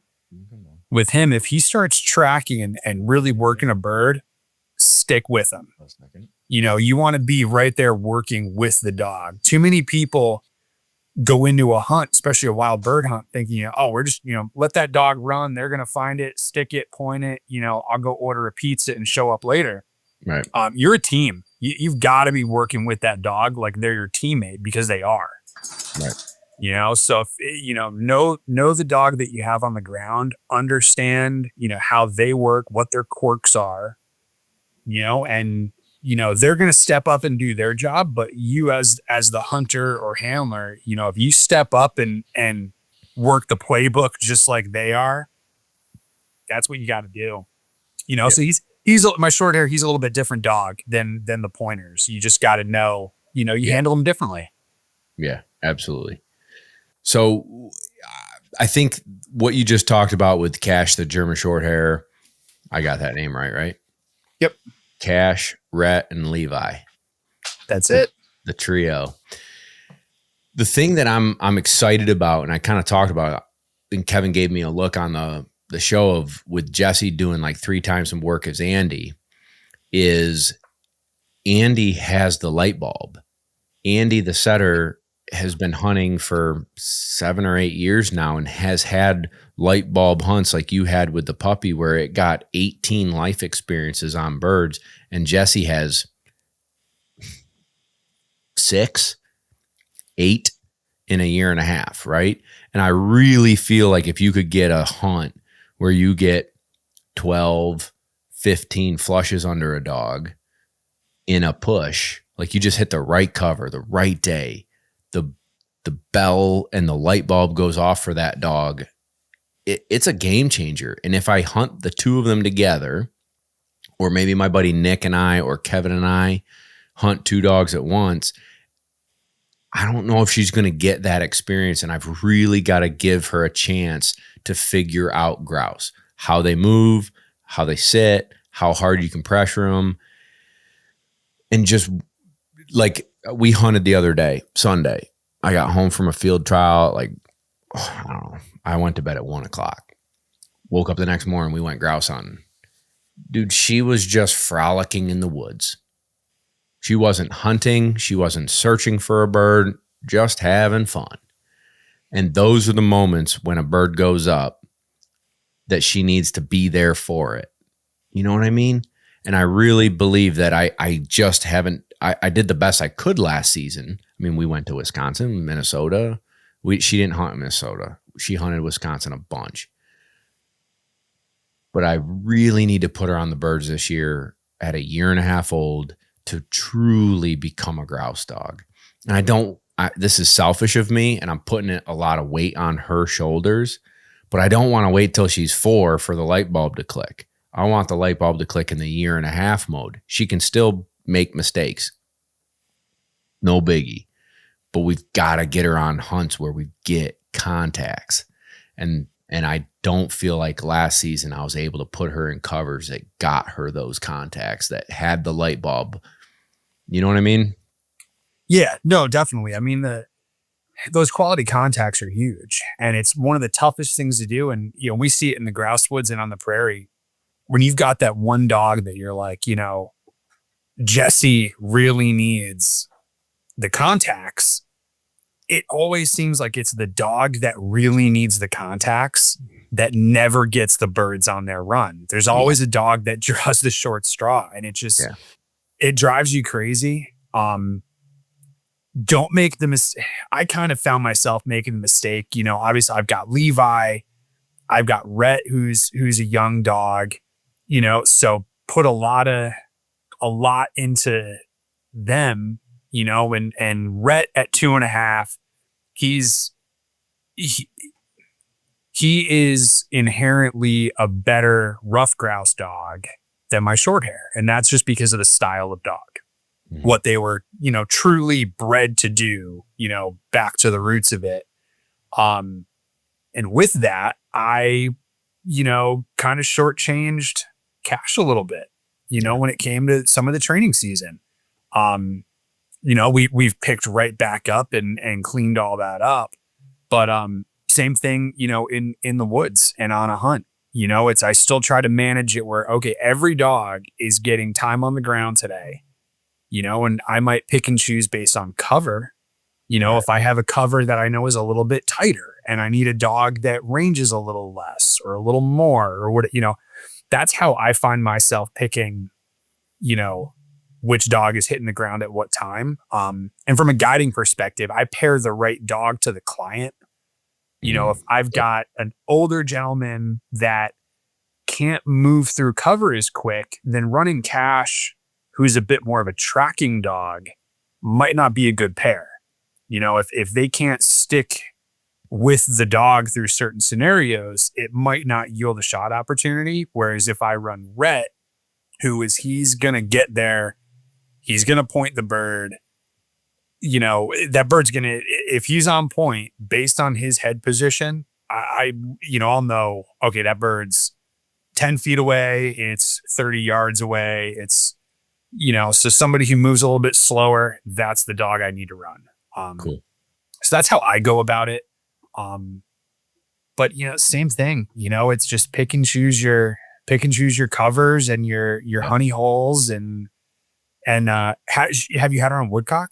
With him, if he starts tracking and really working a bird, stick with him. You want to be right there working with the dog. Too many people go into a hunt, especially a wild bird hunt, thinking, we're just, let that dog run. They're going to find it, stick it, point it, I'll go order a pizza and show up later. Right. You're a team. You've got to be working with that dog like they're your teammate, because they are. Right. So if know the dog that you have on the ground, understand, how they work, what their quirks are, and they're going to step up and do their job, but you as the hunter or handler, if you step up and work the playbook just like they are, that's what you got to do. So he's my short hair. He's a little bit different dog than the pointers. You just got to know, you handle them differently. Yeah, absolutely. So I think what you just talked about with Cash, the German short hair, I got that name right? Yep. Cash, Rhett, and Levi. That's it. The trio. The thing that I'm excited about, and I kind of talked about, and Kevin gave me a look on the show with Jesse doing like 3 times some work as Andy, is Andy has the light bulb. Andy, the setter, has been hunting for 7 or 8 years now and has had light bulb hunts like you had with the puppy, where it got 18 life experiences on birds, and Jesse has 6, 8, in a year and a half, right? And I really feel like if you could get a hunt where you get 12, 15 flushes under a dog in a push, like you just hit the right cover, the right day, the bell and the light bulb goes off for that dog, it's a game changer. And if I hunt the two of them together, or maybe my buddy Nick and I or Kevin and I hunt two dogs at once, I don't know if she's going to get that experience. And I've really got to give her a chance to figure out grouse, how they move, how they sit, how hard you can pressure them. And just like we hunted the other day, Sunday, I got home from a field trial. Like, I don't know. I went to bed at 1:00. Woke up the next morning. We went grouse hunting. Dude, she was just frolicking in the woods. She wasn't hunting. She wasn't searching for a bird, just having fun. And those are the moments when a bird goes up that she needs to be there for it. You know what I mean? And I really believe that I just haven't, I did the best I could last season. I mean, we went to Wisconsin, Minnesota. She didn't hunt Minnesota. She hunted Wisconsin a bunch. But I really need to put her on the birds this year at a year and a half old to truly become a grouse dog. And this is selfish of me, and I'm putting a lot of weight on her shoulders, but I don't want to wait till she's 4 for the light bulb to click. I want the light bulb to click in the year and a half mode. She can still make mistakes. No biggie. But we've got to get her on hunts where we get contacts. And I don't feel like last season I was able to put her in covers that got her those contacts, that had the light bulb. You know what I mean? Yeah, no, definitely. I mean, those quality contacts are huge, and it's one of the toughest things to do. And, you know, we see it in the grouse woods and on the prairie when you've got that one dog that you're like, you know, Jesse really needs the contacts. It always seems like it's the dog that really needs the contacts that never gets the birds on their run. There's always a dog that draws the short straw, and it just, it drives you crazy. Don't make the mistake. I kind of found myself making the mistake. You know, obviously I've got Levi, I've got Rhett, who's a young dog, you know, so put a lot into them, you know, and Rhett at 2.5, he is inherently a better rough grouse dog than my short hair. And that's just because of the style of dog, what they were, you know, truly bred to do, you know, back to the roots of it. And with that, I, you know, kind of shortchanged Cash a little bit, you know, when it came to some of the training season. You know, we've picked right back up and cleaned all that up. But same thing, you know, in the woods and on a hunt, you know, I still try to manage it where, okay, every dog is getting time on the ground today, you know, and I might pick and choose based on cover. You know, if I have a cover that I know is a little bit tighter and I need a dog that ranges a little less or a little more or what, you know, that's how I find myself picking, you know, which dog is hitting the ground at what time. And from a guiding perspective, I pair the right dog to the client. You know, if I've got an older gentleman that can't move through cover as quick, then running Cash, who's a bit more of a tracking dog, might not be a good pair. You know, if they can't stick with the dog through certain scenarios, it might not yield a shot opportunity. Whereas if I run Rhett, he's going to get there, he's going to point the bird, you know, that bird's going to, if he's on point based on his head position, I'll know, okay, that bird's 10 feet away. It's 30 yards away. It's, you know, so somebody who moves a little bit slower, that's the dog I need to run. Cool. So that's how I go about it. But you know, same thing, you know, it's just pick and choose your covers and your honey holes and have you had her on woodcock?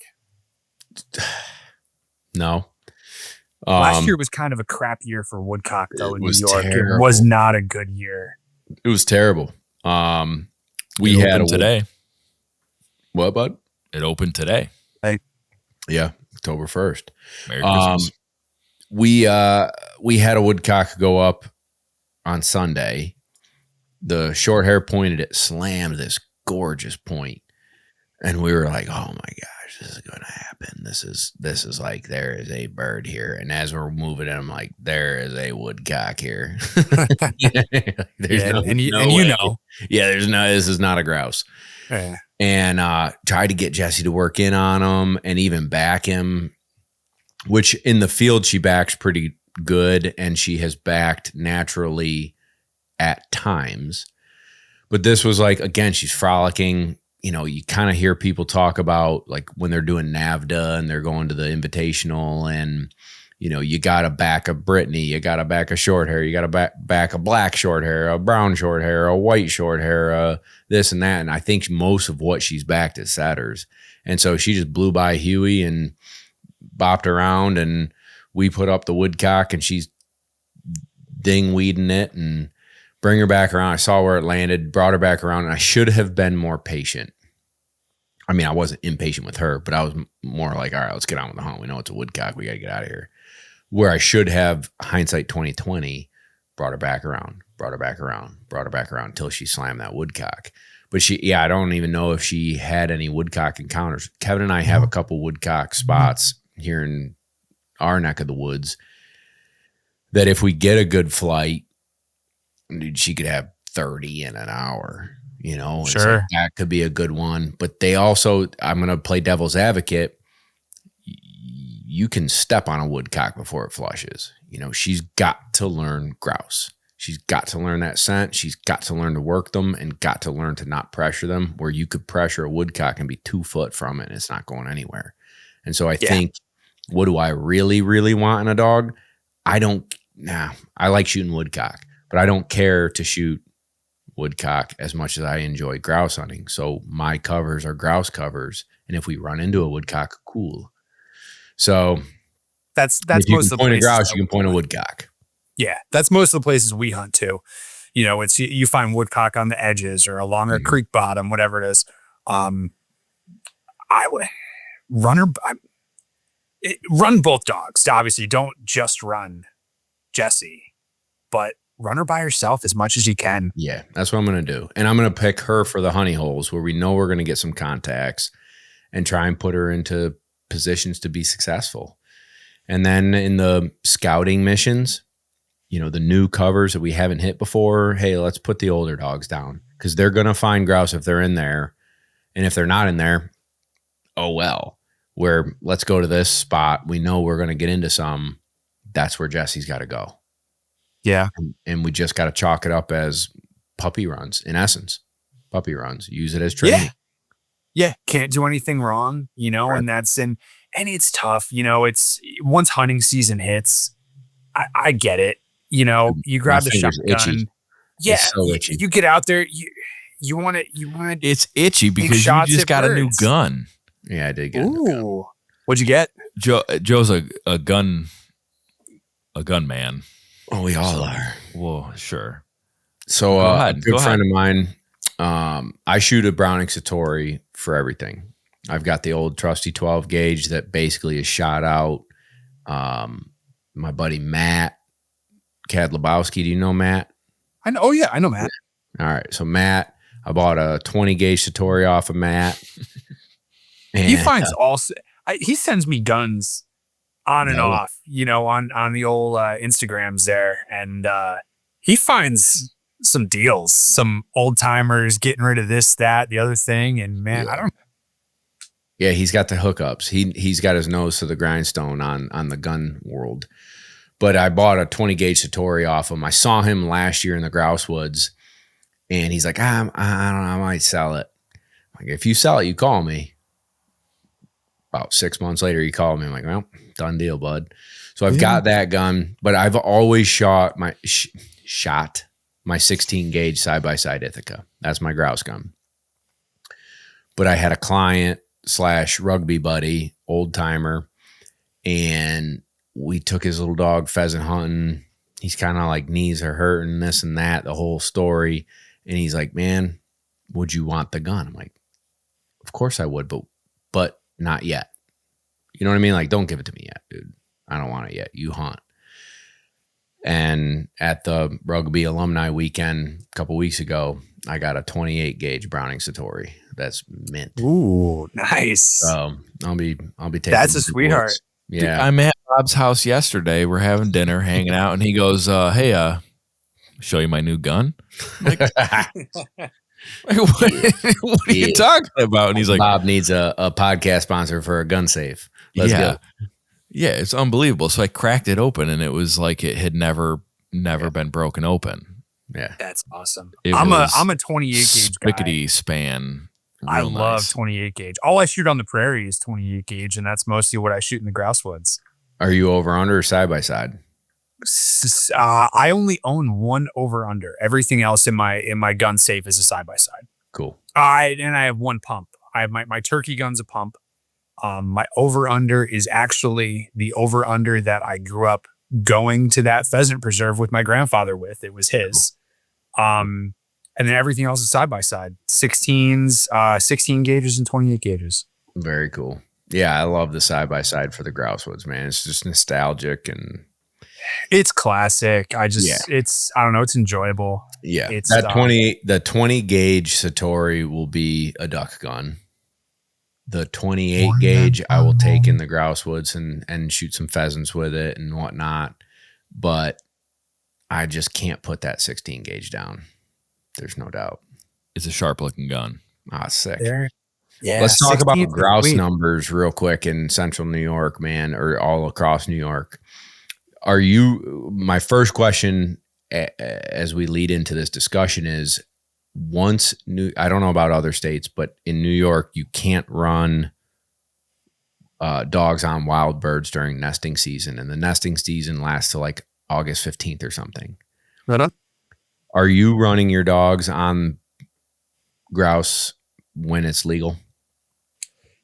No. Last year was kind of a crap year for woodcock though in New York. Terrible. It was not a good year. It was terrible. We it had opened today. What, bud? It opened today. Yeah. October 1st. Merry Christmas. We had a woodcock go up on Sunday. The short hair pointed it, slammed this gorgeous point. And we were like, oh my gosh, this is going to happen. This is like, there is a bird here. And as we're moving it, I'm like, there is a woodcock here. There's no way. know. Yeah, this is not a grouse. Yeah. And tried to get Jessie to work in on him and even back him, which in the field she backs pretty good. And she has backed naturally at times. But this was like, again, she's frolicking. You know, you kind of hear people talk about like when they're doing NAVDA and they're going to the invitational and, you know, you got to back a Brittany, you got to back a short hair, you got to back a black short hair, a brown short hair, a white short hair, this and that. And I think most of what she's backed is setters. And so she just blew by Huey and bopped around and we put up the woodcock and she's ding-weeding it and bring her back around. I saw where it landed, brought her back around, and I should have been more patient. I mean, I wasn't impatient with her, but I was more like, all right, let's get on with the hunt. We know it's a woodcock. We got to get out of here. Where I should have, hindsight 2020, brought her back around until she slammed that woodcock. But I don't even know if she had any woodcock encounters. Kevin and I have a couple woodcock spots here in our neck of the woods that if we get a good flight, she could have 30 in an hour, you know, sure. So that could be a good one. But they also, I'm going to play devil's advocate. You can step on a woodcock before it flushes. You know, she's got to learn grouse. She's got to learn that scent. She's got to learn to work them and got to learn to not pressure them, where you could pressure a woodcock and be 2 foot from it and it's not going anywhere. And so I think, what do I really, really want in a dog? I like shooting woodcock. But I don't care to shoot woodcock as much as I enjoy grouse hunting. So my covers are grouse covers. And if we run into a woodcock, cool. So that's if you most can of the point a places grouse, you can point a woodcock. Yeah, that's most of the places we hunt too. You know, it's you find woodcock on the edges or along a creek bottom, whatever it is. I would run both dogs. Obviously, don't just run Jessie, but run her by herself as much as you can. Yeah, that's what I'm going to do. And I'm going to pick her for the honey holes where we know we're going to get some contacts and try and put her into positions to be successful. And then in the scouting missions, you know, the new covers that we haven't hit before, hey, let's put the older dogs down because they're going to find grouse if they're in there. And if they're not in there, oh, well, where let's go to this spot. We know we're going to get into some. That's where Jessie's got to go. Yeah. And we just got to chalk it up as puppy runs, in essence. Puppy runs. Use it as training. Yeah. Can't do anything wrong, you know, right. And it's tough. You know, it's once hunting season hits, I get it. You know, you grab the shotgun. Itchy. Yeah. So itchy. You get out there, you want it. It's itchy because you just got a new gun. Yeah, I did get a new gun. What'd you get? Joe's a gun man. Oh, we all are. Well, sure. So a good friend of mine, I shoot a Browning Satori for everything. I've got the old trusty 12 gauge that basically is shot out. My buddy Matt Kadlabowski, do you know Matt? I know. Oh yeah, I know Matt. All right, so Matt, I bought a 20 gauge Satori off of Matt. And he finds he sends me guns on and off, you know, on the old Instagrams there. And he finds some deals, some old timers getting rid of this, that, the other thing. And man, I don't. Yeah, he's got the hookups. He's got his nose to the grindstone on the gun world. But I bought a 20 gauge Satori off him. I saw him last year in the grouse woods, and he's like, I don't know, I might sell it. I'm like, if you sell it, you call me. About 6 months later, he called me. I'm like, well, done deal, bud. So I've got that gun, but I've always shot my 16 gauge side-by-side Ithaca. That's my grouse gun. But I had a client / rugby buddy, old timer, and we took his little dog pheasant hunting. He's kind of like knees are hurting, this and that, the whole story. And he's like, man, would you want the gun? I'm like, of course I would, but not yet. You know what I mean? Like, don't give it to me yet, dude. I don't want it yet. You hunt. And at the rugby alumni weekend a couple weeks ago, I got a 28 gauge Browning Satori. That's mint. Ooh, nice. So I'll be taking. That's a sweetheart. Looks. Yeah. Dude, I'm at Bob's house yesterday. We're having dinner, hanging out, and he goes, "Hey, show you my new gun." I'm like, what are you talking about? And he's like, Bob needs a podcast sponsor for a gun safe. Let's go. Yeah, it's unbelievable. So I cracked it open, and it was like it had never been broken open. Yeah, that's awesome. I'm a 28 gauge spickety span. I love 28 gauge. All I shoot on the prairie is 28 gauge, and that's mostly what I shoot in the grouse woods. Are you over under or side by side? I only own one over under. Everything else in my gun safe is a side by side. Cool. I have one pump. I have my turkey gun's a pump. My over under is actually the over under that I grew up going to that pheasant preserve with my grandfather with. It was his. And then everything else is side by side. 16s, 16 gauges and 28 gauges. Very cool. Yeah, I love the side by side for the grouse woods, man. It's just nostalgic and it's classic. I don't know, it's enjoyable. Yeah. It's that 20 gauge Satori will be a duck gun. The 28 gauge I will take in the grouse woods and shoot some pheasants with it and whatnot. But I just can't put that 16 gauge down. There's no doubt. It's a sharp looking gun. Ah, sick. Yeah. Let's talk about grouse numbers real quick in central New York, man, or all across New York. My first question as we lead into this discussion is, I don't know about other states, but in New York, you can't run dogs on wild birds during nesting season. And the nesting season lasts till like August 15th or something. Right on. Are you running your dogs on grouse when it's legal?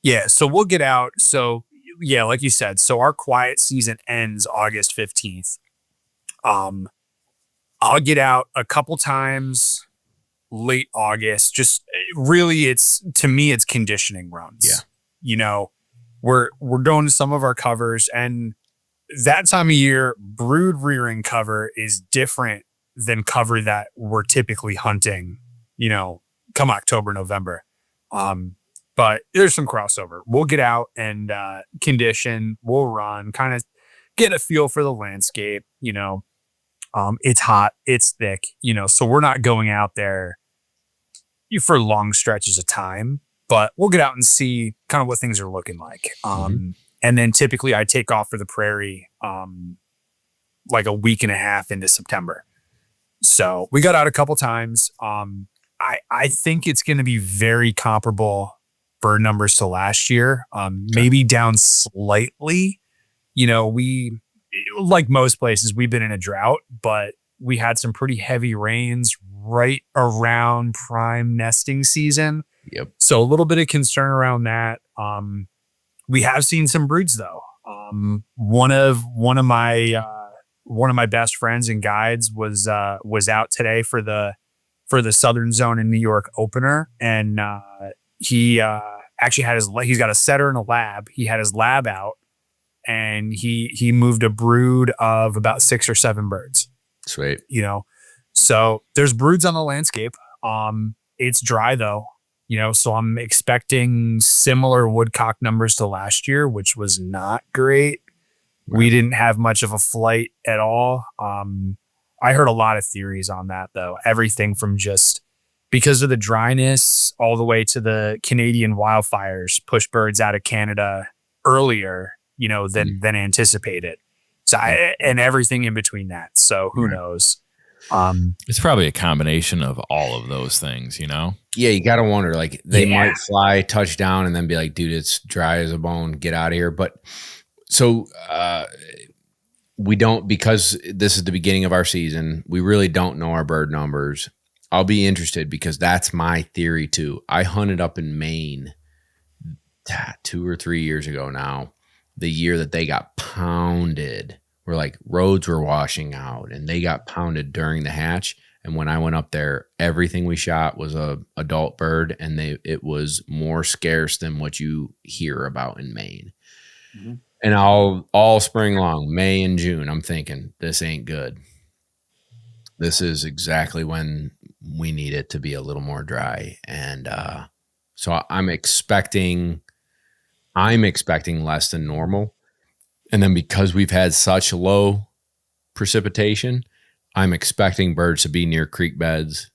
Yeah. So we'll get out. So yeah, like you said, so our quiet season ends August 15th. I'll get out a couple times late August. Just really, to me, it's conditioning runs. Yeah. You know, we're going to some of our covers, and that time of year, brood rearing cover is different than cover that we're typically hunting, you know, come October, November. But there's some crossover. We'll get out and condition, we'll run, kind of get a feel for the landscape, you know. It's hot, it's thick, you know, so we're not going out there for long stretches of time, but we'll get out and see kind of what things are looking like. And then typically I take off for the prairie like a week and a half into September. So we got out a couple times. I think it's going to be very comparable bird numbers to last year, maybe down slightly. You know, we, like most places, we've been in a drought, but we had some pretty heavy rains right around prime nesting season. Yep. So a little bit of concern around that. We have seen some broods though. One of my best friends and guides was out today for the Southern Zone in New York opener, and he actually he's got a setter and a lab. He had his lab out, and he moved a brood of about 6 or 7 birds. Sweet. You know, so there's broods on the landscape. It's dry though, you know, so I'm expecting similar woodcock numbers to last year, which was not great. Right. We didn't have much of a flight at all. I heard a lot of theories on that though. Everything from just because of the dryness all the way to the Canadian wildfires push birds out of Canada earlier, you know, than anticipated. So and everything in between that. So who knows? It's probably a combination of all of those things, you know? Yeah, you got to wonder, like they might fly, touch down, and then be like, dude, it's dry as a bone, get out of here. But so we don't, because this is the beginning of our season, we really don't know our bird numbers. I'll be interested because that's my theory too. I hunted up in Maine 2 or 3 years ago now, the year that they got pounded, where like roads were washing out and they got pounded during the hatch. And when I went up there, everything we shot was a adult bird, and it was more scarce than what you hear about in Maine. And all spring long, May and June, I'm thinking this ain't good. This is exactly when we need it to be a little more dry. And so I'm expecting less than normal. And then because we've had such low precipitation, I'm expecting birds to be near creek beds,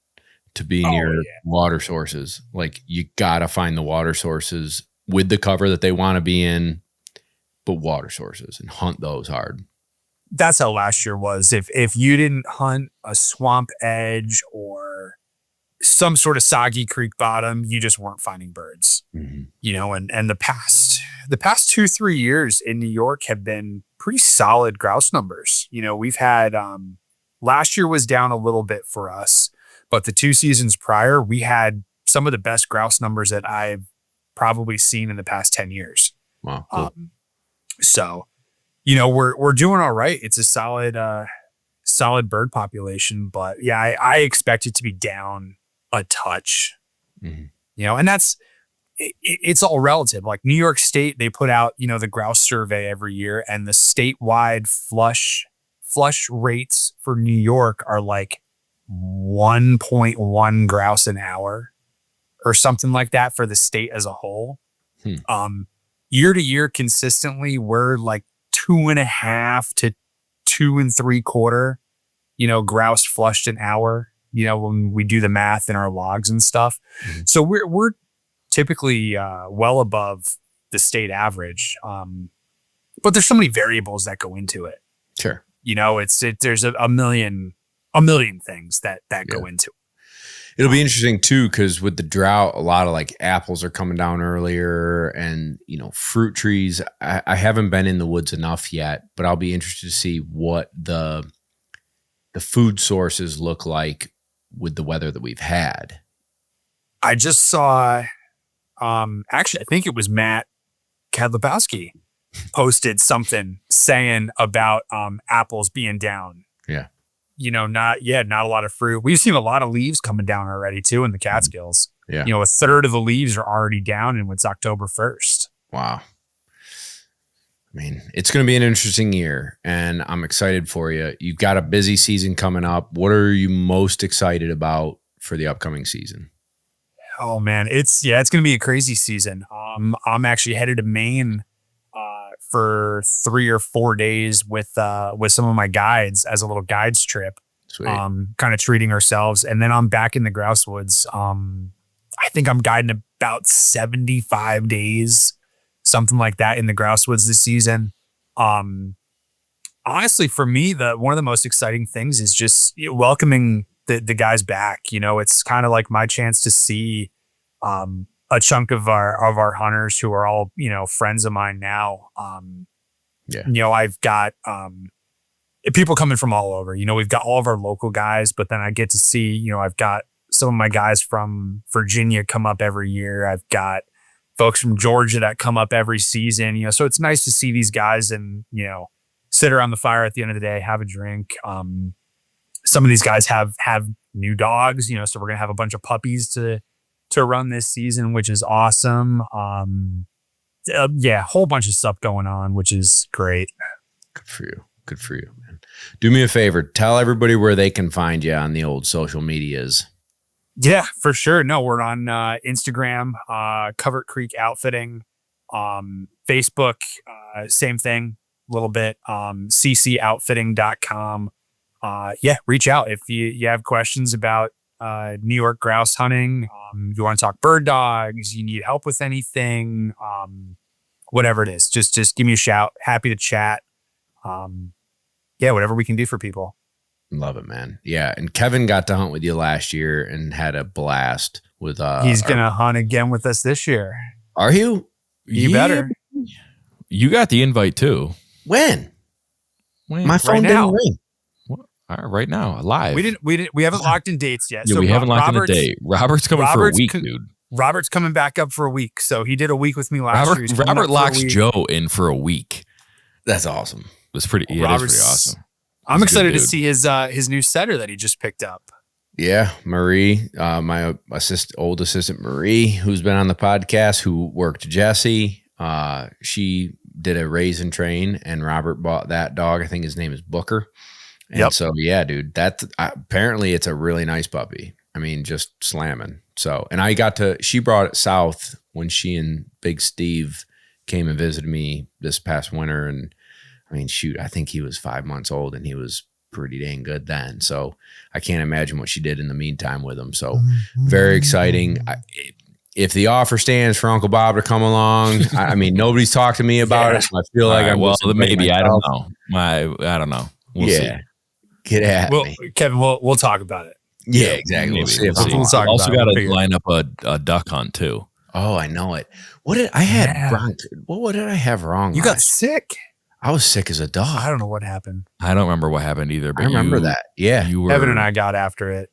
to be near water sources. Like, you got to find the water sources with the cover that they want to be in, but water sources, and hunt those hard. That's how last year was. If you didn't hunt a swamp edge or some sort of soggy creek bottom, you just weren't finding birds. You know, and the past 2-3 years in New York have been pretty solid grouse numbers. You know, we've had last year was down a little bit for us, but the 2 seasons prior, we had some of the best grouse numbers that I've probably seen in the past 10 years. Wow. Cool. So, you know, we're doing all right. It's a solid bird population, but yeah, I expect it to be down a touch. You know, and it's all relative. Like New York State, they put out, you know, the grouse survey every year, and the statewide flush rates for New York are like 1.1 grouse an hour or something like that for the state as a whole. Year to year consistently, we're like 2.5 to 2 3/4, you know, grouse flushed an hour, you know, when we do the math in our logs and stuff. So we're typically well above the state average. But there's so many variables that go into it. Sure. You know, there's a million things that go into it. It'll be interesting too, because with the drought, a lot of like apples are coming down earlier, and, you know, fruit trees. I haven't been in the woods enough yet, but I'll be interested to see what the food sources look like with the weather that we've had. I just saw, actually, I think it was Matt Kadlubowski posted something saying about apples being down. Yeah. You know, not a lot of fruit. We've seen a lot of leaves coming down already too in the Catskills. Yeah. You know, 1/3 of the leaves are already down, and it's October 1st. Wow. I mean, it's going to be an interesting year, and I'm excited for you. You've got a busy season coming up. What are you most excited about for the upcoming season? Oh man, it's going to be a crazy season. I'm actually headed to Maine for 3 or 4 days with some of my guides as a little guides trip. Sweet. Kind of treating ourselves, and then I'm back in the grouse woods. I think I'm guiding about 75 days, something like that, in the grouse woods this season. Honestly, for me, one of the most exciting things is just welcoming the guys back. You know, it's kind of like my chance to see a chunk of our hunters who are all, you know, friends of mine now. You know, I've got people coming from all over. You know, we've got all of our local guys, but then I get to see, you know, I've got some of my guys from Virginia come up every year. I've got folks from Georgia that come up every season, you know, so it's nice to see these guys and, you know, sit around the fire at the end of the day, have a drink. Some of these guys have new dogs, you know, so we're going to have a bunch of puppies to run this season, which is awesome. A whole bunch of stuff going on, which is great. Good for you, man. Do me a favor. Tell everybody where they can find you on the old social medias. Yeah, for sure. No, we're on Instagram, Covert Creek Outfitting, Facebook, same thing, a little bit, ccoutfitting.com. Reach out if you have questions about New York grouse hunting. You want to talk bird dogs, you need help with anything, whatever it is, just give me a shout. Happy to chat. Whatever we can do for people. Love it, man. Yeah. And Kevin got to hunt with you last year and had a blast with he's gonna hunt again with us this year. Are you? You better. You got the invite too. When? My phone right didn't now. ring. All right, right now, live. We haven't locked in dates yet. Yeah, so we haven't locked in a date. Robert's coming for a week, dude. Robert's coming back up for a week. So he did a week with me last year. Robert locks Joe in for a week. That's awesome. It was pretty awesome. I'm excited to see his new setter that he just picked up. Yeah, Marie, my old assistant Marie, who's been on the podcast, who worked Jesse. She did a raise and train, and Robert bought that dog. I think his name is Booker. And so, yeah, dude, apparently it's a really nice puppy. I mean, just slamming. So, and she brought it south when she and Big Steve came and visited me this past winter. And I mean, shoot, I think he was 5 months old and he was pretty dang good then. So I can't imagine what she did in the meantime with him. So very exciting. If the offer stands for Uncle Bob to come along, I mean, nobody's talked to me about it. So I feel like maybe I don't know. I don't know. We'll see. Get at me. Kevin, we'll talk about it. Yeah, exactly. We'll see. We'll also got to line up a duck hunt too. Oh, I know it. What did I have wrong? You got sick. I was sick as a dog. I don't know what happened. I don't remember what happened either. But I remember that. Yeah, Kevin and I got after it.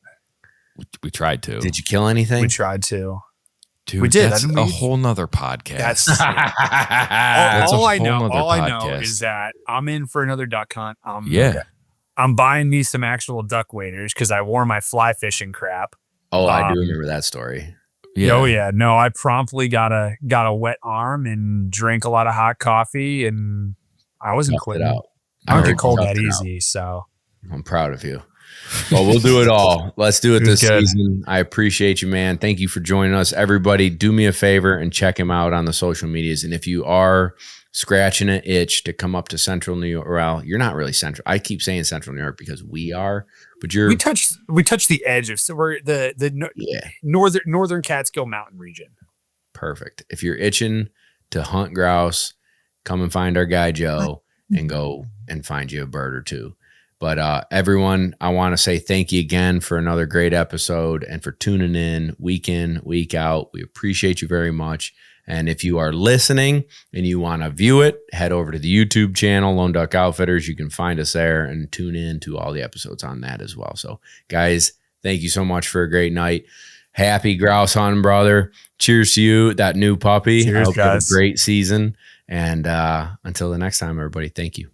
We tried to. Did you kill anything? We tried to. Dude, we did. That's a whole nother podcast. All I know is that I'm in for another duck hunt. I'm buying me some actual duck waders because I wore my fly fishing crap. Oh, I do remember that story. Yeah. Oh yeah. No, I promptly got a wet arm and drank a lot of hot coffee, and I wasn't quitting. I don't get cold that easy. So I'm proud of you. Well, we'll do it all. Let's do it this season. I appreciate you, man. Thank you for joining us. Everybody, do me a favor and check him out on the social medias. And if you are scratching an itch to come up to Central New York, well, you're not really Central. I keep saying Central New York because we are, but we touch the edge of, so we're the northern Catskill Mountain region. Perfect. If you're itching to hunt grouse, come and find our guy Joe and go and find you a bird or two. But everyone, I want to say thank you again for another great episode and for tuning in, week out. We appreciate you very much. And if you are listening and you want to view it, head over to the YouTube channel, Lone Duck Outfitters. You can find us there and tune in to all the episodes on that as well. So, guys, thank you so much for a great night. Happy grouse hunting, brother. Cheers to you, that new puppy. Cheers, I hope guys. you have a great season. And until the next time, everybody, thank you.